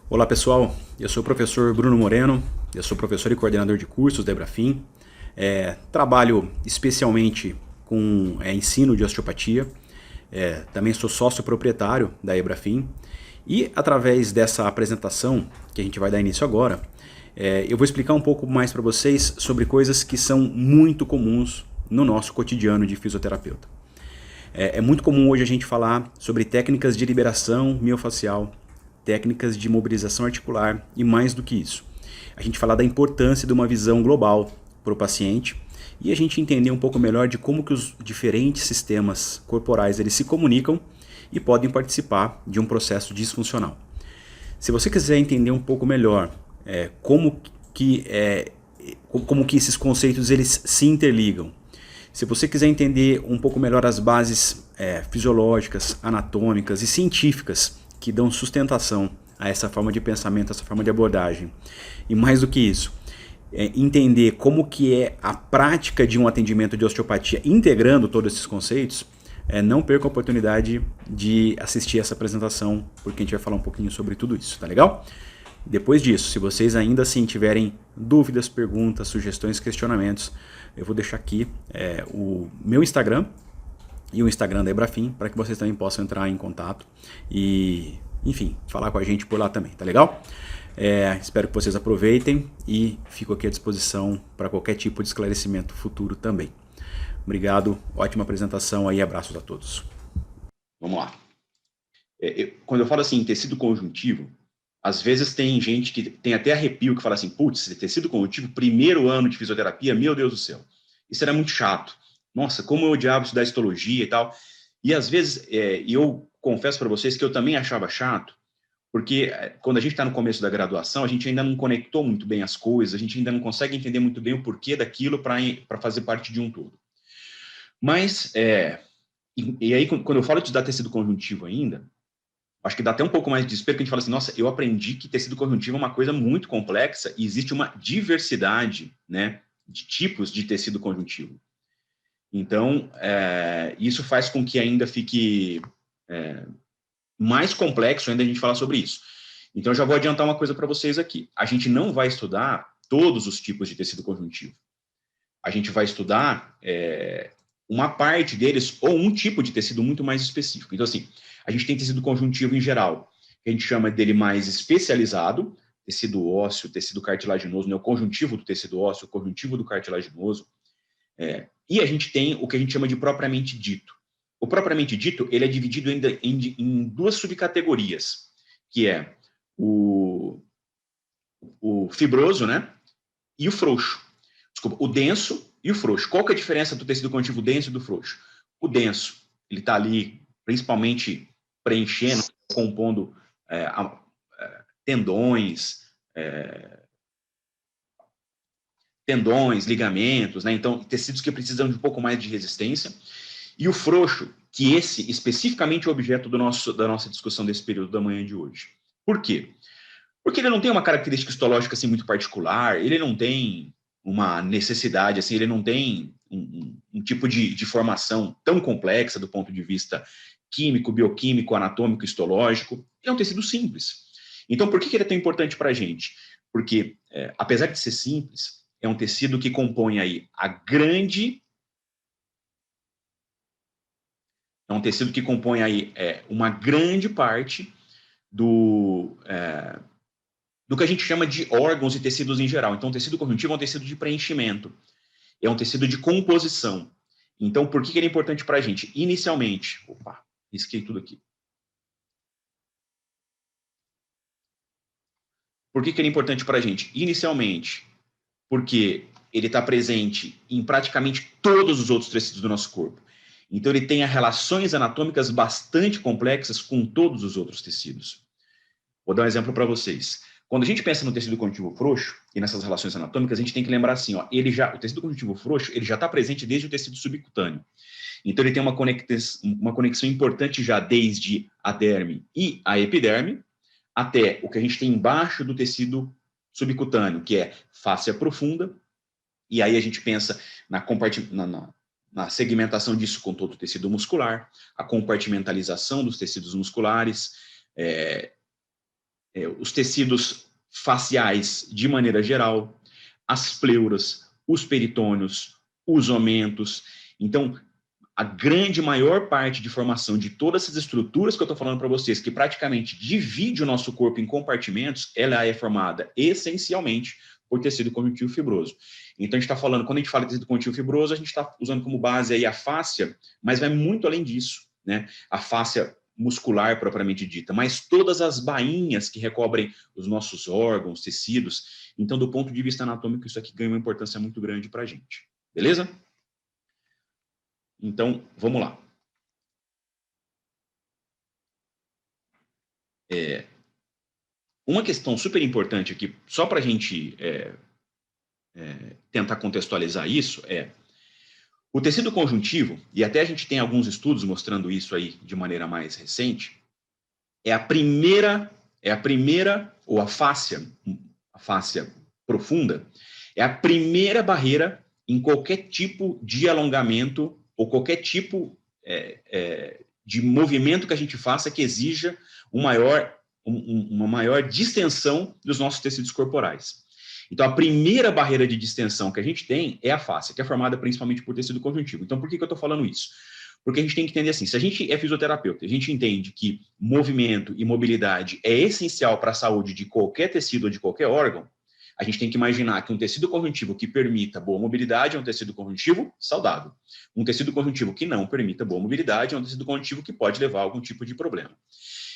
Olá pessoal, eu sou o professor Bruno Moreno, eu sou professor e coordenador de cursos da Ebrafim. Trabalho especialmente com ensino de osteopatia, também sou sócio proprietário da Ebrafim e através dessa apresentação que a gente vai dar início agora, eu vou explicar um pouco mais para vocês sobre coisas que são muito comuns no nosso cotidiano de fisioterapeuta. É muito comum hoje a gente falar sobre técnicas de liberação miofacial, técnicas de mobilização articular e mais do que isso. A gente falar da importância de uma visão global para o paciente e a gente entender um pouco melhor de como que os diferentes sistemas corporais eles se comunicam e podem participar de um processo disfuncional. Se você quiser entender um pouco melhor como que esses conceitos eles se interligam, se você quiser entender um pouco melhor as bases fisiológicas, anatômicas e científicas que dão sustentação a essa forma de pensamento, essa forma de abordagem, e mais do que isso, entender como que é a prática de um atendimento de osteopatia integrando todos esses conceitos, não perca a oportunidade de assistir essa apresentação, porque a gente vai falar um pouquinho sobre tudo isso, tá legal? Depois disso, se vocês ainda assim tiverem dúvidas, perguntas, sugestões, questionamentos, eu vou deixar aqui o meu Instagram e o Instagram da Ebrafim para que vocês também possam entrar em contato e, enfim, falar com a gente por lá também, tá legal? Espero que vocês aproveitem e fico aqui à disposição para qualquer tipo de esclarecimento futuro também. Obrigado, ótima apresentação aí, abraços a todos. Vamos lá. Quando eu falo assim, tecido conjuntivo, às vezes tem gente que tem até arrepio que fala assim, putz, tecido conjuntivo, primeiro ano de fisioterapia, meu Deus do céu. Isso era muito chato. Nossa, como eu odiava estudar histologia e tal. E às vezes, eu confesso para vocês que eu também achava chato, porque quando a gente está no começo da graduação, a gente ainda não conectou muito bem as coisas, a gente ainda não consegue entender muito bem o porquê daquilo para fazer parte de um todo. Mas, e aí, quando eu falo de estudar tecido conjuntivo ainda, acho que dá até um pouco mais de desespero, que a gente fala assim, nossa, eu aprendi que tecido conjuntivo é uma coisa muito complexa e existe uma diversidade, né, de tipos de tecido conjuntivo. Então, isso faz com que ainda fique mais complexo ainda a gente falar sobre isso. Então, eu já vou adiantar uma coisa para vocês aqui. A gente não vai estudar todos os tipos de tecido conjuntivo. A gente vai estudar uma parte deles ou um tipo de tecido muito mais específico. Então, assim, a gente tem tecido conjuntivo em geral, que a gente chama dele mais especializado, tecido ósseo, tecido cartilaginoso, né, o conjuntivo do tecido ósseo, o conjuntivo do cartilaginoso. E a gente tem o que a gente chama de propriamente dito. O propriamente dito, ele é dividido ainda em duas subcategorias, que é o fibroso, né, e o frouxo. Desculpa, o denso e o frouxo. Qual que é a diferença do tecido conjuntivo denso e do frouxo? O denso, ele está ali principalmente preenchendo, compondo tendões, ligamentos, né? Então, tecidos que precisam de um pouco mais de resistência. E o frouxo, que esse especificamente é o objeto da nossa discussão desse período da manhã de hoje. Por quê? Porque ele não tem uma característica histológica assim, muito particular, ele não tem uma necessidade, assim, ele não tem um tipo de formação tão complexa do ponto de vista químico, bioquímico, anatômico, histológico. Ele é um tecido simples. Então, por que ele é tão importante para a gente? Porque, apesar de ser simples, é um tecido que compõe aí é um tecido que compõe aí uma grande parte do que a gente chama de órgãos e tecidos em geral. Então, o tecido conjuntivo é um tecido de preenchimento, é um tecido de composição. Então, por que ele é importante para a gente? Inicialmente, risquei tudo aqui. Por que ele é importante para a gente? Inicialmente, porque ele está presente em praticamente todos os outros tecidos do nosso corpo. Então, ele tem relações anatômicas bastante complexas com todos os outros tecidos. Vou dar um exemplo para vocês. Quando a gente pensa no tecido conjuntivo frouxo e nessas relações anatômicas, a gente tem que lembrar assim, ó, o tecido conjuntivo frouxo ele já está presente desde o tecido subcutâneo. Então, ele tem uma conexão importante já desde a derme e a epiderme, até o que a gente tem embaixo do tecido subcutâneo, que é fáscia profunda, e aí a gente pensa na segmentação disso com todo o tecido muscular, a compartimentalização dos tecidos musculares, os tecidos faciais de maneira geral, as pleuras, os peritônios, os omentos. Então, a grande maior parte de formação de todas essas estruturas que eu estou falando para vocês, que praticamente divide o nosso corpo em compartimentos, ela é formada essencialmente por tecido conjuntivo fibroso. Então, a gente está falando, quando a gente fala de tecido conjuntivo fibroso, a gente está usando como base aí a fáscia, mas vai muito além disso, né? A fáscia muscular propriamente dita, mas todas as bainhas que recobrem os nossos órgãos, tecidos. Então, do ponto de vista anatômico, isso aqui ganha uma importância muito grande para a gente. Beleza? Então, vamos lá. Uma questão super importante aqui, só para a gente tentar contextualizar isso, o tecido conjuntivo, e até a gente tem alguns estudos mostrando isso aí de maneira mais recente, é a primeira, ou a fáscia profunda, é a primeira barreira em qualquer tipo de alongamento ou qualquer tipo de movimento que a gente faça que exija uma maior distensão dos nossos tecidos corporais. Então, a primeira barreira de distensão que a gente tem é a fáscia, que é formada principalmente por tecido conjuntivo. Então, por que eu estou falando isso? Porque a gente tem que entender assim, se a gente é fisioterapeuta, a gente entende que movimento e mobilidade é essencial para a saúde de qualquer tecido ou de qualquer órgão, a gente tem que imaginar que um tecido conjuntivo que permita boa mobilidade é um tecido conjuntivo saudável. Um tecido conjuntivo que não permita boa mobilidade é um tecido conjuntivo que pode levar a algum tipo de problema.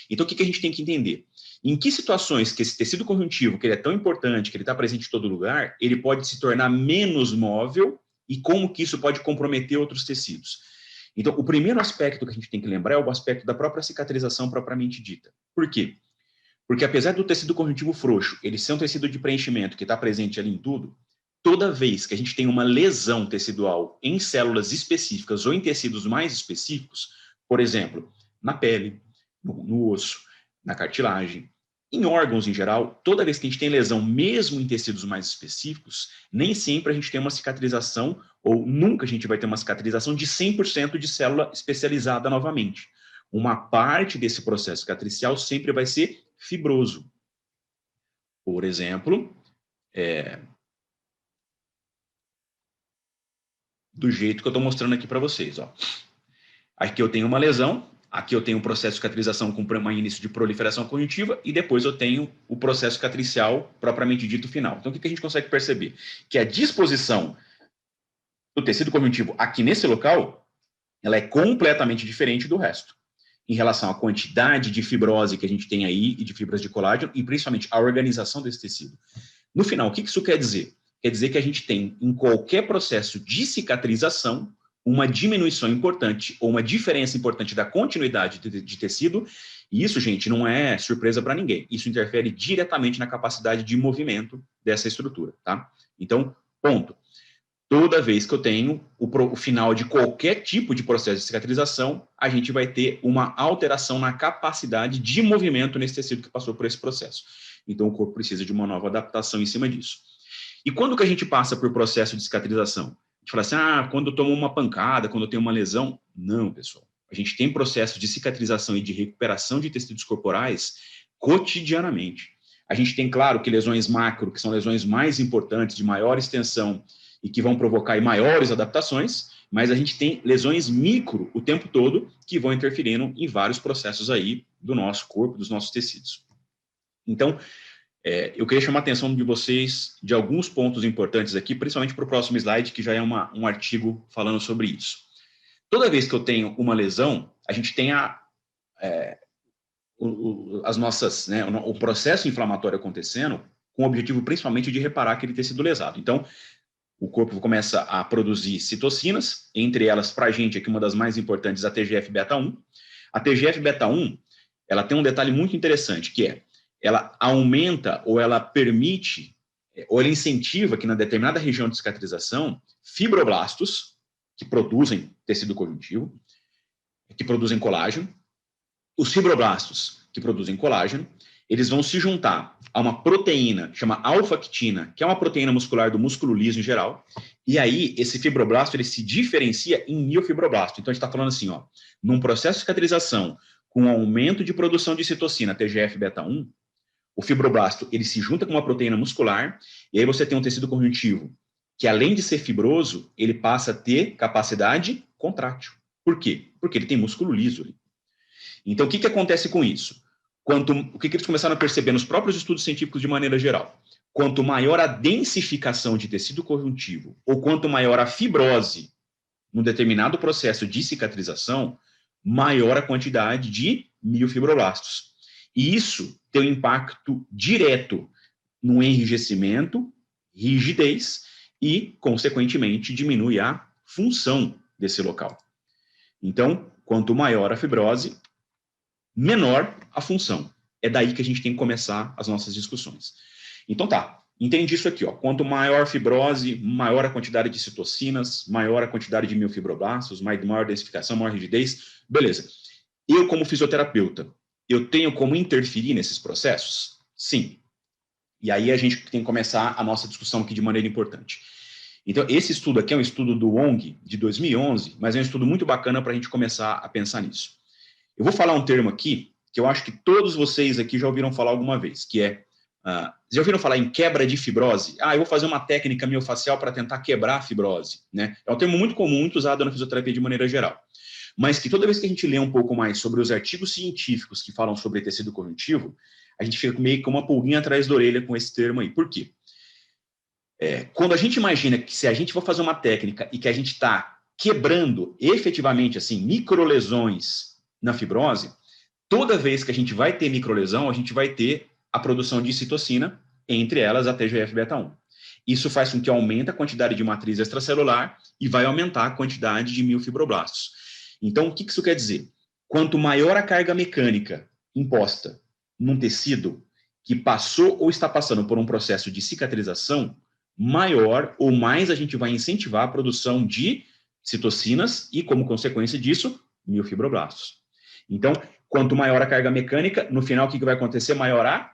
Então, o que a gente tem que entender? Em que situações que esse tecido conjuntivo, que ele é tão importante, que ele está presente em todo lugar, ele pode se tornar menos móvel e como que isso pode comprometer outros tecidos? Então, o primeiro aspecto que a gente tem que lembrar é o aspecto da própria cicatrização propriamente dita. Por quê? Porque apesar do tecido conjuntivo frouxo, ele ser um tecido de preenchimento que está presente ali em tudo, toda vez que a gente tem uma lesão tecidual em células específicas ou em tecidos mais específicos, por exemplo, na pele, no osso, na cartilagem, em órgãos em geral, toda vez que a gente tem lesão, mesmo em tecidos mais específicos, nem sempre a gente tem uma cicatrização, ou nunca a gente vai ter uma cicatrização de 100% de célula especializada novamente. Uma parte desse processo cicatricial sempre vai ser fibroso. Por exemplo, do jeito que eu estou mostrando aqui para vocês. Ó. Aqui eu tenho uma lesão, aqui eu tenho um processo de cicatrização com um início de proliferação cognitiva e depois eu tenho o processo cicatricial propriamente dito final. Então, o que a gente consegue perceber? Que a disposição do tecido cognitivo aqui nesse local, ela é completamente diferente do resto, em relação à quantidade de fibrose que a gente tem aí e de fibras de colágeno e principalmente a organização desse tecido. No final, o que isso quer dizer? Quer dizer que a gente tem, em qualquer processo de cicatrização, uma diminuição importante ou uma diferença importante da continuidade de tecido, e isso, gente, não é surpresa para ninguém. Isso interfere diretamente na capacidade de movimento dessa estrutura, tá? Então, ponto. Toda vez que eu tenho o final de qualquer tipo de processo de cicatrização, a gente vai ter uma alteração na capacidade de movimento nesse tecido que passou por esse processo. Então, o corpo precisa de uma nova adaptação em cima disso. E quando que a gente passa por processo de cicatrização? A gente fala assim, quando eu tomo uma pancada, quando eu tenho uma lesão. Não, pessoal. A gente tem processo de cicatrização e de recuperação de tecidos corporais cotidianamente. A gente tem, claro, que lesões macro, que são lesões mais importantes, de maior extensão, e que vão provocar maiores adaptações, mas a gente tem lesões micro o tempo todo que vão interferindo em vários processos aí do nosso corpo, dos nossos tecidos. Então, eu queria chamar a atenção de vocês de alguns pontos importantes aqui, principalmente para o próximo slide, que já é um artigo falando sobre isso. Toda vez que eu tenho uma lesão, a gente tem as nossas, né, o processo inflamatório acontecendo com o objetivo principalmente de reparar aquele tecido lesado. Então, o corpo começa a produzir citocinas, entre elas, para a gente, aqui uma das mais importantes, a TGF-beta1. A TGF-beta1, ela tem um detalhe muito interessante, que ela aumenta ou ela permite, ou ela incentiva que na determinada região de cicatrização, fibroblastos, que produzem tecido conjuntivo, que produzem colágeno, os fibroblastos que produzem colágeno, eles vão se juntar a uma proteína, chama alfa-actina, que é uma proteína muscular do músculo liso em geral, e aí esse fibroblasto ele se diferencia em miofibroblasto. Então a gente está falando assim, num processo de cicatrização com aumento de produção de citocina, TGF-beta1, o fibroblasto, ele se junta com uma proteína muscular, e aí você tem um tecido conjuntivo que, além de ser fibroso, ele passa a ter capacidade contrátil. Por quê? Porque ele tem músculo liso ali. Então, o que acontece com isso? O que eles começaram a perceber nos próprios estudos científicos de maneira geral? Quanto maior a densificação de tecido conjuntivo, ou quanto maior a fibrose num determinado processo de cicatrização, maior a quantidade de miofibroblastos. E isso tem um impacto direto no enrijecimento, rigidez e, consequentemente, diminui a função desse local. Então, quanto maior a fibrose, menor a função. É daí que a gente tem que começar as nossas discussões. Então tá, entendi isso aqui, ó. Quanto maior a fibrose, maior a quantidade de citocinas, maior a quantidade de miofibroblastos, maior densificação, maior rigidez, beleza. Eu, como fisioterapeuta, eu tenho como interferir nesses processos? Sim. E aí a gente tem que começar a nossa discussão aqui de maneira importante. Então, esse estudo aqui é um estudo do Wong, de 2011, mas é um estudo muito bacana para a gente começar a pensar nisso. Eu vou falar um termo aqui que eu acho que todos vocês aqui já ouviram falar alguma vez, que é, já ouviram falar em quebra de fibrose? Eu vou fazer uma técnica miofacial para tentar quebrar a fibrose, né? É um termo muito comum, muito usado na fisioterapia de maneira geral. Mas que toda vez que a gente lê um pouco mais sobre os artigos científicos que falam sobre tecido conjuntivo, a gente fica meio com uma pulguinha atrás da orelha com esse termo aí. Por quê? Quando a gente imagina que se a gente for fazer uma técnica e que a gente está quebrando efetivamente, assim, microlesões na fibrose, toda vez que a gente vai ter microlesão, a gente vai ter a produção de citocina, entre elas a TGF-beta1. Isso faz com que aumente a quantidade de matriz extracelular e vai aumentar a quantidade de miofibroblastos. Então, o que isso quer dizer? Quanto maior a carga mecânica imposta num tecido que passou ou está passando por um processo de cicatrização, maior ou mais a gente vai incentivar a produção de citocinas e, como consequência disso, miofibroblastos. Então, quanto maior a carga mecânica, no final, o que vai acontecer? Maior a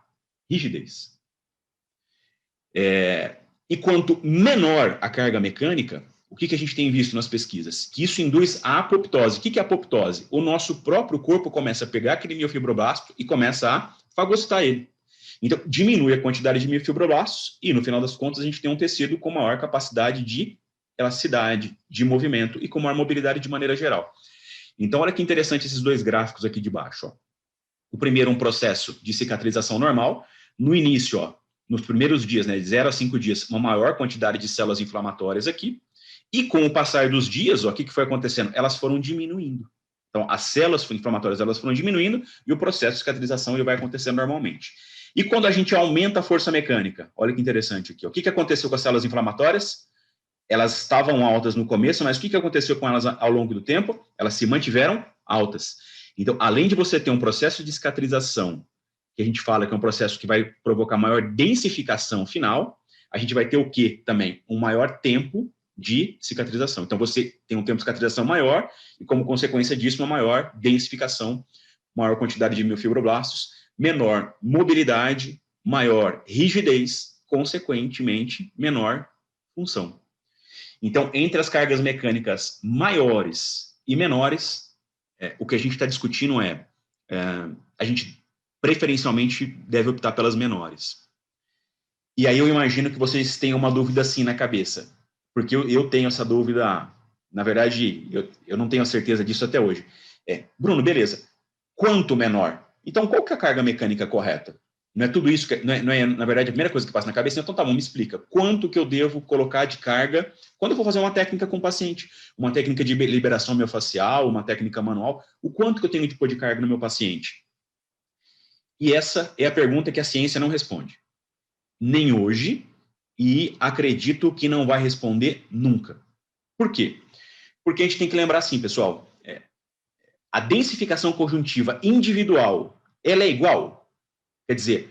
rigidez. E quanto menor a carga mecânica, o que a gente tem visto nas pesquisas? Que isso induz a apoptose. O que é apoptose? O nosso próprio corpo começa a pegar aquele miofibroblasto e começa a fagocitar ele. Então, diminui a quantidade de miofibroblastos e, no final das contas, a gente tem um tecido com maior capacidade de elasticidade, de movimento e com maior mobilidade de maneira geral. Então, olha que interessante esses dois gráficos aqui de baixo. Ó. O primeiro é um processo de cicatrização normal. No início, ó, nos primeiros dias, né, de 0 a 5 dias, uma maior quantidade de células inflamatórias aqui. E com o passar dos dias, ó, o que foi acontecendo? Elas foram diminuindo. Então, as células inflamatórias elas foram diminuindo e o processo de cicatrização ele vai acontecendo normalmente. E quando a gente aumenta a força mecânica, olha que interessante aqui. Ó, o que aconteceu com as células inflamatórias? Elas estavam altas no começo, mas o que aconteceu com elas ao longo do tempo? Elas se mantiveram altas. Então, além de você ter um processo de cicatrização, que a gente fala que é um processo que vai provocar maior densificação final, a gente vai ter o quê também? Um maior tempo de cicatrização. Então, você tem um tempo de cicatrização maior e, como consequência disso, uma maior densificação, maior quantidade de miofibroblastos, menor mobilidade, maior rigidez, consequentemente, menor função. Então, entre as cargas mecânicas maiores e menores, o que a gente está discutindo a gente preferencialmente deve optar pelas menores. E aí eu imagino que vocês tenham uma dúvida assim na cabeça, porque eu tenho essa dúvida, na verdade, eu não tenho a certeza disso até hoje. Bruno, beleza, quanto menor? Então, qual que é a carga mecânica correta? Não é tudo isso, não é, na verdade, a primeira coisa que passa na cabeça. Então, tá bom, me explica. Quanto que eu devo colocar de carga quando eu for fazer uma técnica com o paciente? Uma técnica de liberação miofascial, uma técnica manual. O quanto que eu tenho de pôr de carga no meu paciente? E essa é a pergunta que a ciência não responde. Nem hoje, e acredito que não vai responder nunca. Por quê? Porque a gente tem que lembrar assim, pessoal, a densificação conjuntiva individual, ela é igual? Quer dizer,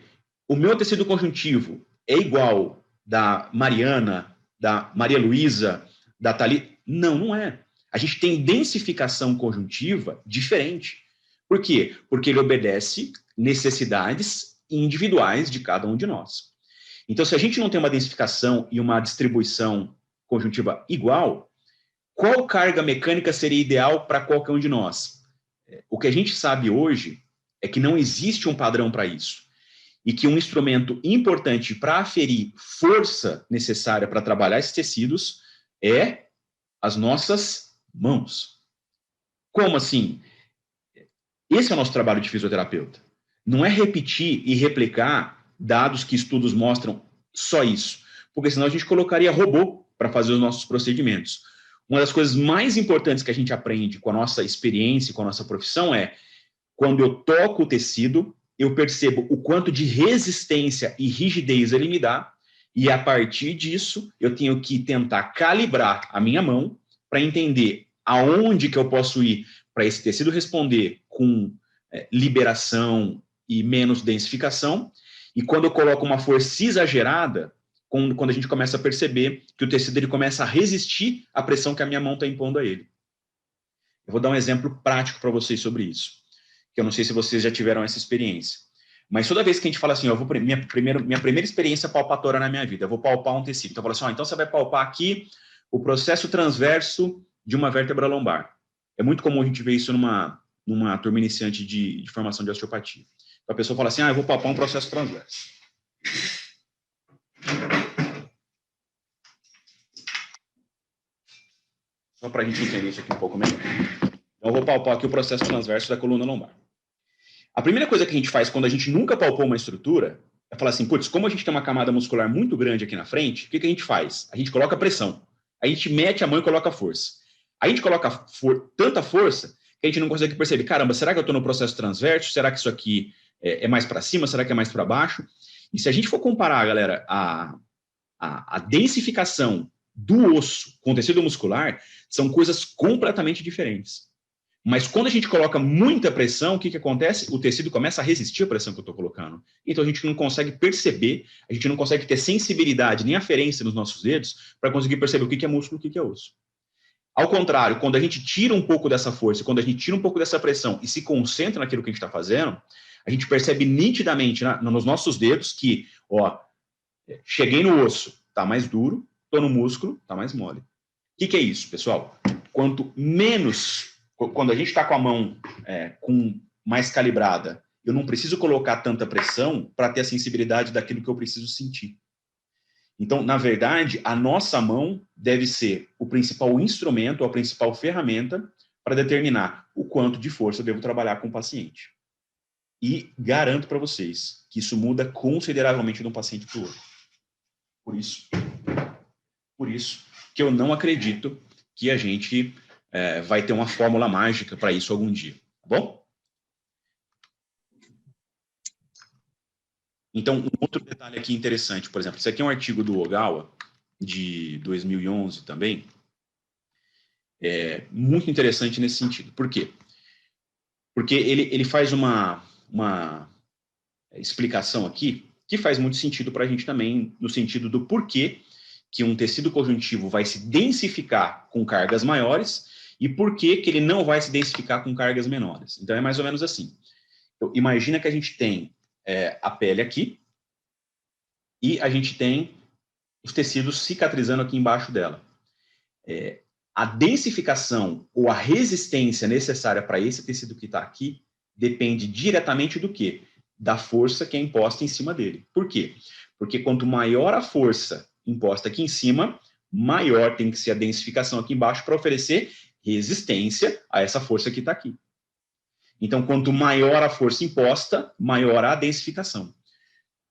o meu tecido conjuntivo é igual da Mariana, da Maria Luísa, da Thalita? Não, não é. A gente tem densificação conjuntiva diferente. Por quê? Porque ele obedece necessidades individuais de cada um de nós. Então, se a gente não tem uma densificação e uma distribuição conjuntiva igual, qual carga mecânica seria ideal para qualquer um de nós? O que a gente sabe hoje é que não existe um padrão para isso. e que um instrumento importante para aferir força necessária para trabalhar esses tecidos é as nossas mãos. Como assim? Esse é o nosso trabalho de fisioterapeuta. Não é repetir e replicar dados que estudos mostram só isso, porque senão a gente colocaria robô para fazer os nossos procedimentos. Uma das coisas mais importantes que a gente aprende com a nossa experiência, com a nossa profissão é, quando eu toco o tecido, eu percebo o quanto de resistência e rigidez ele me dá, e a partir disso eu tenho que tentar calibrar a minha mão para entender aonde que eu posso ir para esse tecido responder com liberação e menos densificação, e quando eu coloco uma força exagerada, quando a gente começa a perceber que o tecido ele começa a resistir à pressão que a minha mão está impondo a ele. Eu vou dar um exemplo prático para vocês sobre isso, que eu não sei se vocês já tiveram essa experiência. Mas toda vez que a gente fala assim, eu vou minha primeira experiência palpatória na minha vida, eu vou palpar um tecido. Então eu falo assim, então você vai palpar aqui o processo transverso de uma vértebra lombar. É muito comum a gente ver isso numa turma iniciante de formação de osteopatia. Então a pessoa fala assim, eu vou palpar um processo transverso. Só para a gente entender isso aqui um pouco melhor. Então eu vou palpar aqui o processo transverso da coluna lombar. A primeira coisa que a gente faz quando a gente nunca palpou uma estrutura é falar assim, putz, como a gente tem uma camada muscular muito grande aqui na frente, o que a gente faz? A gente coloca pressão. A gente mete a mão e coloca força. A gente coloca tanta força que a gente não consegue perceber, caramba, será que eu estou no processo transverso? Será que isso aqui é mais para cima? Será que é mais para baixo? E se a gente for comparar, galera, a densificação do osso com o tecido muscular, são coisas completamente diferentes. Mas quando a gente coloca muita pressão, o que acontece? O tecido começa a resistir à pressão que eu estou colocando. Então a gente não consegue perceber, a gente não consegue ter sensibilidade nem aferência nos nossos dedos para conseguir perceber o que é músculo e o que é osso. Ao contrário, quando a gente tira um pouco dessa força, quando a gente tira um pouco dessa pressão e se concentra naquilo que a gente está fazendo, a gente percebe nitidamente nos nossos dedos que, cheguei no osso, está mais duro, estou no músculo, está mais mole. O que é isso, pessoal? Quanto menos... Quando a gente está com a mão mais calibrada, eu não preciso colocar tanta pressão para ter a sensibilidade daquilo que eu preciso sentir. Então, na verdade, a nossa mão deve ser o principal instrumento, a principal ferramenta para determinar o quanto de força eu devo trabalhar com o paciente. E garanto para vocês que isso muda consideravelmente de um paciente para o outro. Por isso que eu não acredito que a gente... vai ter uma fórmula mágica para isso algum dia, tá bom? Então, um outro detalhe aqui interessante, por exemplo, isso aqui é um artigo do Ogawa, de 2011 também, muito interessante nesse sentido. Por quê? Porque ele faz uma explicação aqui que faz muito sentido para a gente também, no sentido do porquê que um tecido conjuntivo vai se densificar com cargas maiores e por que ele não vai se densificar com cargas menores. Então, é mais ou menos assim. Então, imagina que a gente tem a pele aqui e a gente tem os tecidos cicatrizando aqui embaixo dela. A densificação ou a resistência necessária para esse tecido que está aqui depende diretamente do quê? Da força que é imposta em cima dele. Por quê? Porque quanto maior a força imposta aqui em cima, maior tem que ser a densificação aqui embaixo para oferecer resistência a essa força que está aqui. Então, quanto maior a força imposta, maior a densificação.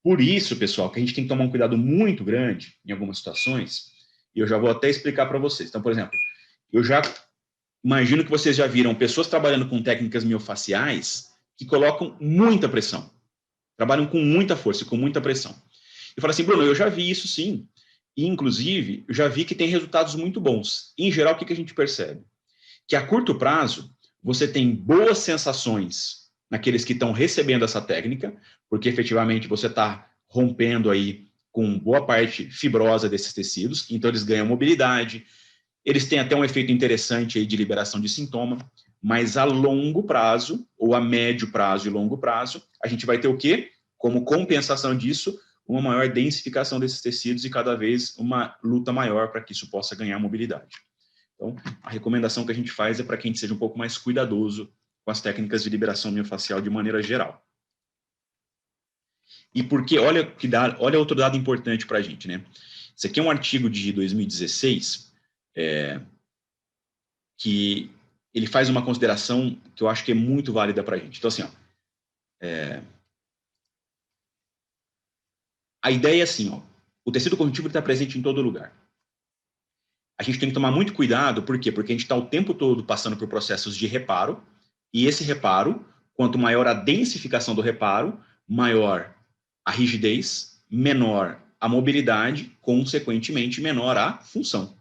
Por isso, pessoal, que a gente tem que tomar um cuidado muito grande em algumas situações, e eu já vou até explicar para vocês. Então, por exemplo, eu já imagino que vocês já viram pessoas trabalhando com técnicas miofaciais que colocam muita pressão, trabalham com muita força, com muita pressão. Eu falo assim, Bruno, eu já vi isso sim, e inclusive, eu já vi que tem resultados muito bons. Em geral, o que a gente percebe? Que a curto prazo, você tem boas sensações naqueles que estão recebendo essa técnica, porque efetivamente você está rompendo aí com boa parte fibrosa desses tecidos, então eles ganham mobilidade, eles têm até um efeito interessante aí de liberação de sintoma, mas a longo prazo, ou a médio prazo e longo prazo, a gente vai ter o quê? Como compensação disso, uma maior densificação desses tecidos e cada vez uma luta maior para que isso possa ganhar mobilidade. Então, a recomendação que a gente faz é para que a gente seja um pouco mais cuidadoso com as técnicas de liberação miofacial de maneira geral. E porque, olha outro dado importante para a gente, né? Esse aqui é um artigo de 2016, que ele faz uma consideração que eu acho que é muito válida para a gente. Então, assim, ó, a ideia é assim, ó, o tecido conjuntivo está presente em todo lugar. A gente tem que tomar muito cuidado, por quê? Porque a gente está o tempo todo passando por processos de reparo, e esse reparo, quanto maior a densificação do reparo, maior a rigidez, menor a mobilidade, consequentemente menor a função.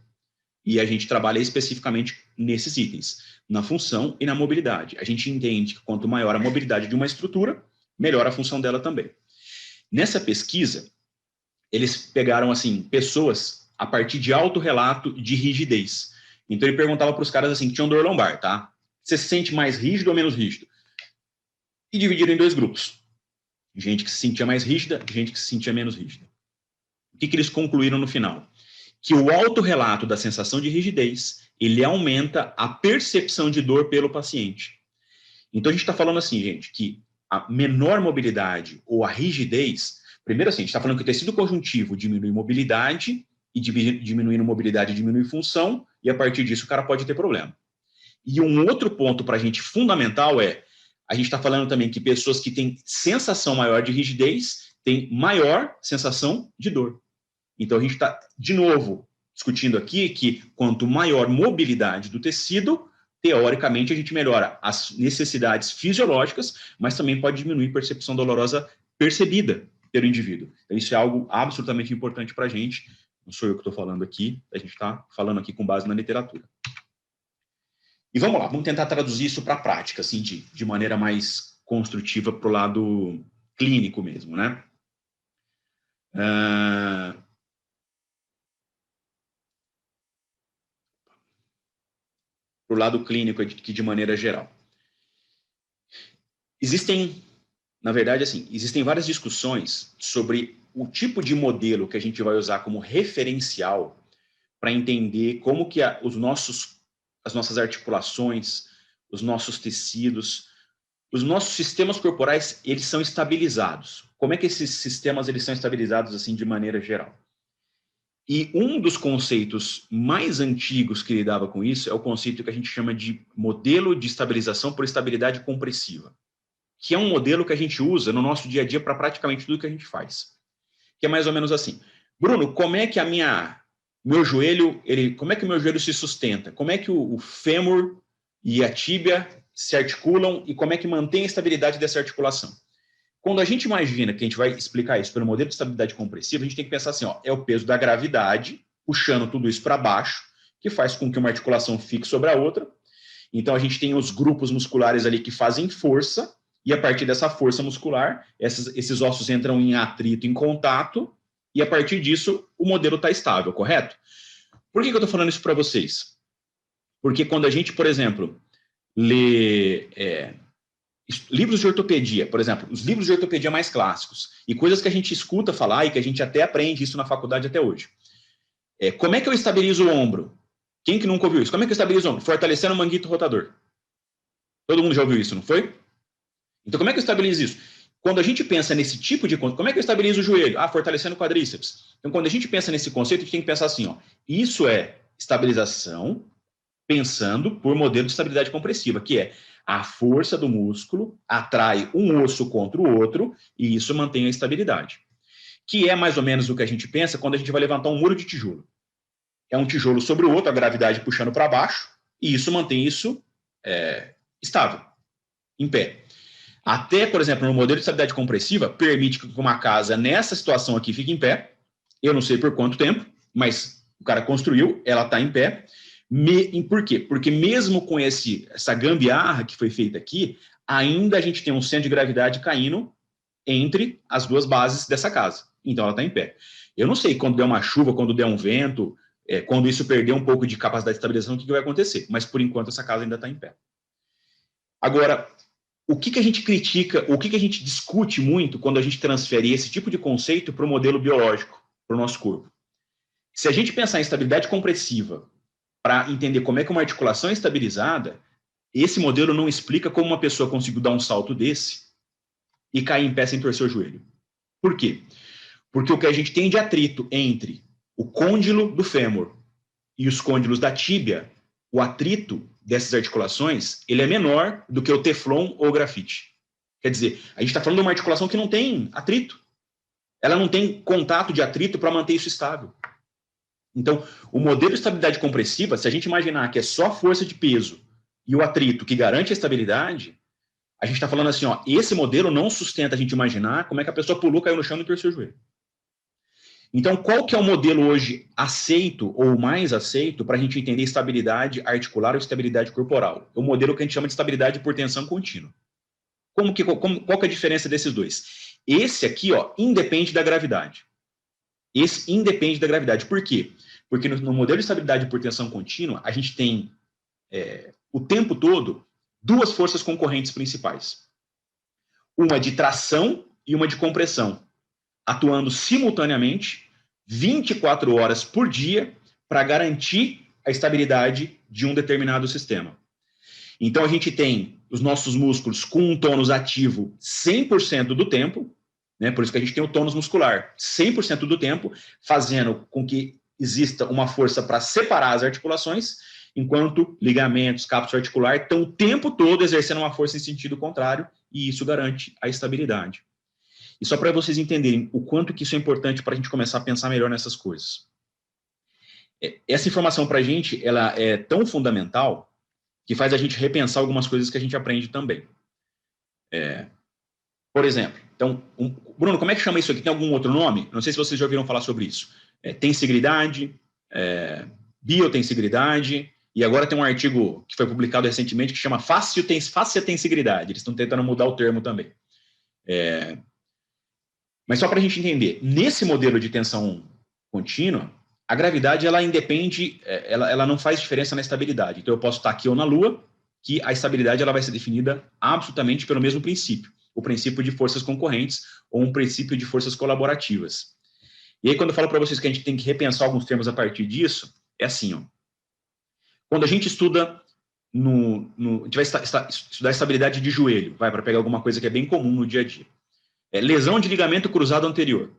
E a gente trabalha especificamente nesses itens, na função e na mobilidade. A gente entende que quanto maior a mobilidade de uma estrutura, melhor a função dela também. Nessa pesquisa, eles pegaram assim pessoas a partir de autorrelato de rigidez. Então ele perguntava para os caras assim que tinham dor lombar, tá? Você se sente mais rígido ou menos rígido? E dividiram em 2 grupos. Gente que se sentia mais rígida, gente que se sentia menos rígida. O que eles concluíram no final? Que o autorrelato da sensação de rigidez, ele aumenta a percepção de dor pelo paciente. Então a gente está falando assim, gente, que a menor mobilidade ou a rigidez, primeiro assim, a gente está falando que o tecido conjuntivo diminui mobilidade, e diminuindo mobilidade diminui função, e a partir disso o cara pode ter problema. E um outro ponto para a gente fundamental é, a gente está falando também que pessoas que têm sensação maior de rigidez têm maior sensação de dor. Então a gente está, de novo, discutindo aqui que quanto maior mobilidade do tecido, teoricamente a gente melhora as necessidades fisiológicas, mas também pode diminuir a percepção dolorosa percebida pelo indivíduo. Então isso é algo absolutamente importante para a gente. Não sou eu que estou falando aqui, a gente está falando aqui com base na literatura. E vamos lá, vamos tentar traduzir isso para a prática, assim, de maneira mais construtiva para o lado clínico mesmo, né? Para o lado clínico aqui de maneira geral. Existem, na verdade, assim, existem várias discussões sobre o tipo de modelo que a gente vai usar como referencial para entender como que as nossas articulações, os nossos tecidos, os nossos sistemas corporais, eles são estabilizados. Como é que esses sistemas eles são estabilizados assim de maneira geral? E um dos conceitos mais antigos que lidava com isso é o conceito que a gente chama de modelo de estabilização por estabilidade compressiva, que é um modelo que a gente usa no nosso dia a dia para praticamente tudo que a gente faz. Que é mais ou menos assim: Bruno, como é que meu joelho, como é que o meu joelho se sustenta? Como é que o fêmur e a tíbia se articulam e como é que mantém a estabilidade dessa articulação? Quando a gente imagina que a gente vai explicar isso pelo modelo de estabilidade compressiva, a gente tem que pensar assim, ó, é o peso da gravidade puxando tudo isso para baixo, que faz com que uma articulação fique sobre a outra. Então a gente tem os grupos musculares ali que fazem força, e a partir dessa força muscular, esses ossos entram em atrito, em contato, e a partir disso o modelo está estável, correto? Por que eu estou falando isso para vocês? Porque quando a gente, por exemplo, lê livros de ortopedia, por exemplo, os livros de ortopedia mais clássicos, e coisas que a gente escuta falar e que a gente até aprende isso na faculdade até hoje. Como é que eu estabilizo o ombro? Quem que nunca ouviu isso? Como é que eu estabilizo o ombro? Fortalecendo o manguito rotador. Todo mundo já ouviu isso, não foi? Então, como é que eu estabilizo isso? Quando a gente pensa nesse tipo de conceito, como é que eu estabilizo o joelho? Fortalecendo o quadríceps. Então, quando a gente pensa nesse conceito, a gente tem que pensar assim, ó, isso é estabilização pensando por modelo de estabilidade compressiva, que é a força do músculo atrai um osso contra o outro e isso mantém a estabilidade. Que é mais ou menos o que a gente pensa quando a gente vai levantar um muro de tijolo. É um tijolo sobre o outro, a gravidade puxando para baixo, e isso mantém isso estável, em pé. Até, por exemplo, no modelo de estabilidade compressiva, permite que uma casa nessa situação aqui fique em pé. Eu não sei por quanto tempo, mas o cara construiu, ela está em pé. Por quê? Porque mesmo com essa gambiarra que foi feita aqui, ainda a gente tem um centro de gravidade caindo entre as duas bases dessa casa. Então ela está em pé. Eu não sei quando der uma chuva, quando der um vento, quando isso perder um pouco de capacidade de estabilização, o que vai acontecer. Mas por enquanto essa casa ainda está em pé. Agora, o que a gente critica, o que a gente discute muito quando a gente transfere esse tipo de conceito para o modelo biológico, para o nosso corpo? Se a gente pensar em estabilidade compressiva para entender como é que uma articulação é estabilizada, esse modelo não explica como uma pessoa conseguiu dar um salto desse e cair em pé sem torcer o joelho. Por quê? Porque o que a gente tem de atrito entre o côndilo do fêmur e os côndilos da tíbia, o atrito dessas articulações, ele é menor do que o teflon ou o grafite. Quer dizer, a gente está falando de uma articulação que não tem atrito. Ela não tem contato de atrito para manter isso estável. Então, o modelo de estabilidade compressiva, se a gente imaginar que é só força de peso e o atrito que garante a estabilidade, a gente está falando assim, ó, esse modelo não sustenta a gente imaginar como é que a pessoa pulou, caiu no chão e torceu o joelho. Então, qual que é o modelo hoje aceito ou mais aceito para a gente entender estabilidade articular ou estabilidade corporal? É o modelo que a gente chama de estabilidade por tensão contínua. Qual que é a diferença desses dois? Esse aqui, ó, independe da gravidade. Esse independe da gravidade. Por quê? Porque no modelo de estabilidade por tensão contínua, a gente tem o tempo todo duas forças concorrentes principais. Uma de tração e uma de compressão, atuando simultaneamente 24 horas por dia para garantir a estabilidade de um determinado sistema. Então, a gente tem os nossos músculos com um tônus ativo 100% do tempo, né? Por isso que a gente tem o tônus muscular 100% do tempo, fazendo com que exista uma força para separar as articulações, enquanto ligamentos, cápsula articular estão o tempo todo exercendo uma força em sentido contrário, e isso garante a estabilidade. E só para vocês entenderem o quanto que isso é importante para a gente começar a pensar melhor nessas coisas. Essa informação para a gente, ela é tão fundamental que faz a gente repensar algumas coisas que a gente aprende também. Por exemplo, então, Bruno, como é que chama isso aqui? Tem algum outro nome? Não sei se vocês já ouviram falar sobre isso. Tensegridade, biotensegridade, e agora tem um artigo que foi publicado recentemente que chama fasciotensegridade. Eles estão tentando mudar o termo também. Mas só para a gente entender, nesse modelo de tensão contínua, a gravidade, ela independe, ela não faz diferença na estabilidade. Então, eu posso estar aqui ou na Lua, que a estabilidade ela vai ser definida absolutamente pelo mesmo princípio, o princípio de forças concorrentes ou um princípio de forças colaborativas. E aí, quando eu falo para vocês que a gente tem que repensar alguns termos a partir disso, é assim, ó. Quando a gente estuda, a gente vai estudar estabilidade de joelho, para pegar alguma coisa que é bem comum no dia a dia. Lesão de ligamento cruzado anterior.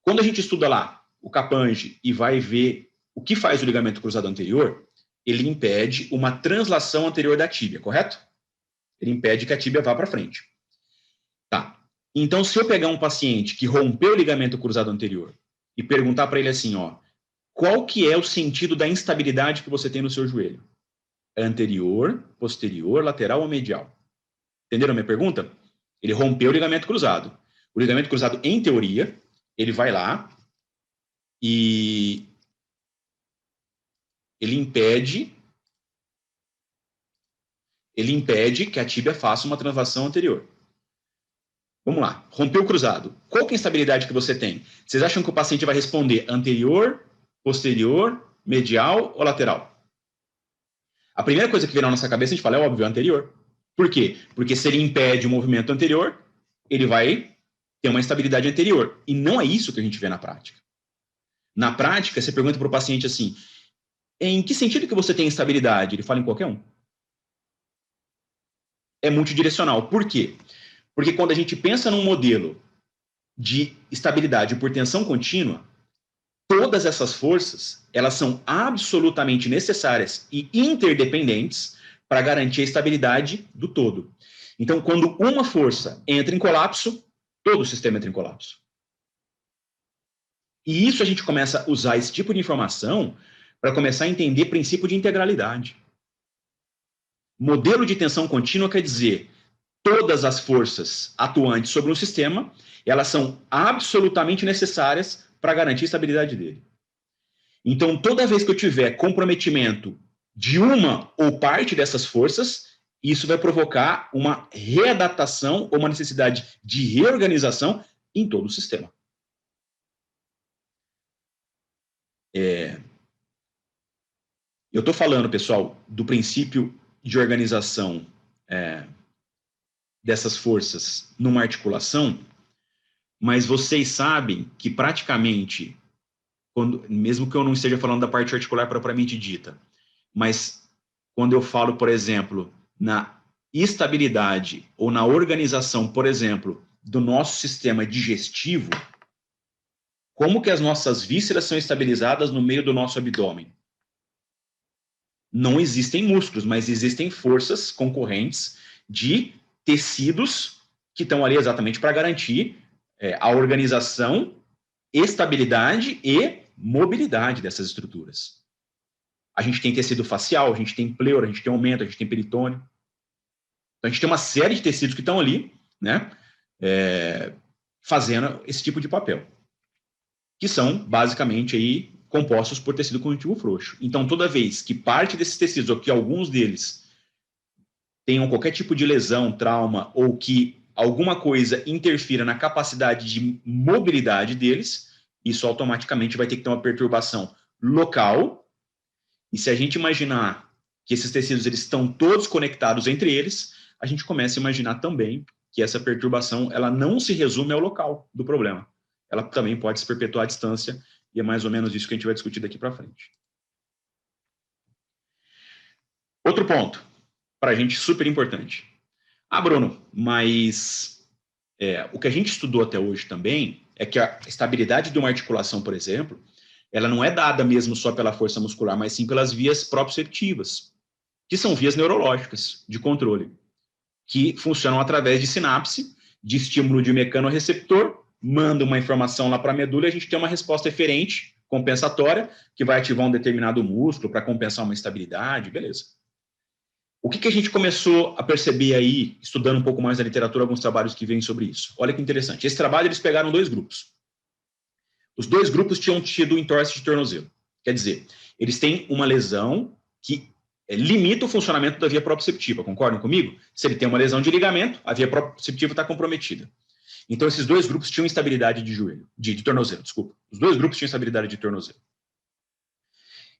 Quando a gente estuda lá o Caplange e vai ver o que faz o ligamento cruzado anterior, ele impede uma translação anterior da tíbia, correto? Ele impede que a tíbia vá para frente. Tá. Então, se eu pegar um paciente que rompeu o ligamento cruzado anterior e perguntar para ele assim, ó, qual que é o sentido da instabilidade que você tem no seu joelho? Anterior, posterior, lateral ou medial? Entenderam a minha pergunta? Ele rompeu o ligamento cruzado. O ligamento cruzado, em teoria, ele vai lá e ele impede que a tíbia faça uma translação anterior. Vamos lá, rompeu o cruzado. Qual que é a instabilidade que você tem? Vocês acham que o paciente vai responder anterior, posterior, medial ou lateral? A primeira coisa que vem na nossa cabeça, a gente fala, é óbvio, anterior. Por quê? Porque se ele impede o movimento anterior, ele vai ter uma instabilidade anterior. E não é isso que a gente vê na prática. Na prática, você pergunta para o paciente assim, em que sentido que você tem instabilidade? Ele fala em qualquer um. É multidirecional. Por quê? Porque quando a gente pensa num modelo de estabilidade por tensão contínua, todas essas forças, elas são absolutamente necessárias e interdependentes para garantir a estabilidade do todo. Então, quando uma força entra em colapso, todo o sistema entra em colapso. E isso a gente começa a usar esse tipo de informação para começar a entender princípio de integralidade. Modelo de tensão contínua quer dizer todas as forças atuantes sobre um sistema, elas são absolutamente necessárias para garantir a estabilidade dele. Então, toda vez que eu tiver comprometimento de uma ou parte dessas forças, isso vai provocar uma readaptação ou uma necessidade de reorganização em todo o sistema. Eu estou falando, pessoal, do princípio de organização dessas forças numa articulação, mas vocês sabem que praticamente, mesmo que eu não esteja falando da parte articular propriamente dita, mas quando eu falo, por exemplo, na estabilidade ou na organização, por exemplo, do nosso sistema digestivo, como que as nossas vísceras são estabilizadas no meio do nosso abdômen? Não existem músculos, mas existem forças concorrentes de tecidos que estão ali exatamente para garantir a organização, estabilidade e mobilidade dessas estruturas. A gente tem tecido facial, a gente tem pleura, a gente tem aumento, a gente tem peritônio. Então, a gente tem uma série de tecidos que estão ali, né, fazendo esse tipo de papel, que são, basicamente, aí, compostos por tecido conjuntivo frouxo. Então, toda vez que parte desses tecidos, ou que alguns deles tenham qualquer tipo de lesão, trauma, ou que alguma coisa interfira na capacidade de mobilidade deles, isso automaticamente vai ter que ter uma perturbação local. E se a gente imaginar que esses tecidos eles estão todos conectados entre eles, a gente começa a imaginar também que essa perturbação ela não se resume ao local do problema. Ela também pode se perpetuar à distância, e é mais ou menos isso que a gente vai discutir daqui para frente. Outro ponto, para a gente super importante. Bruno, mas o que a gente estudou até hoje também é que a estabilidade de uma articulação, por exemplo, ela não é dada mesmo só pela força muscular, mas sim pelas vias proprioceptivas, que são vias neurológicas de controle, que funcionam através de sinapse, de estímulo de mecanorreceptor, manda uma informação lá para a medula e a gente tem uma resposta eferente, compensatória, que vai ativar um determinado músculo para compensar uma instabilidade, beleza. O que a gente começou a perceber aí, estudando um pouco mais da literatura, alguns trabalhos que vêm sobre isso? Olha que interessante. Esse trabalho, eles pegaram 2 grupos. Os 2 grupos tinham tido entorse de tornozelo. Quer dizer, eles têm uma lesão que limita o funcionamento da via proprioceptiva, concordam comigo? Se ele tem uma lesão de ligamento, a via proprioceptiva está comprometida. Então, esses 2 grupos tinham instabilidade de joelho, de tornozelo, desculpa. Os 2 grupos tinham instabilidade de tornozelo.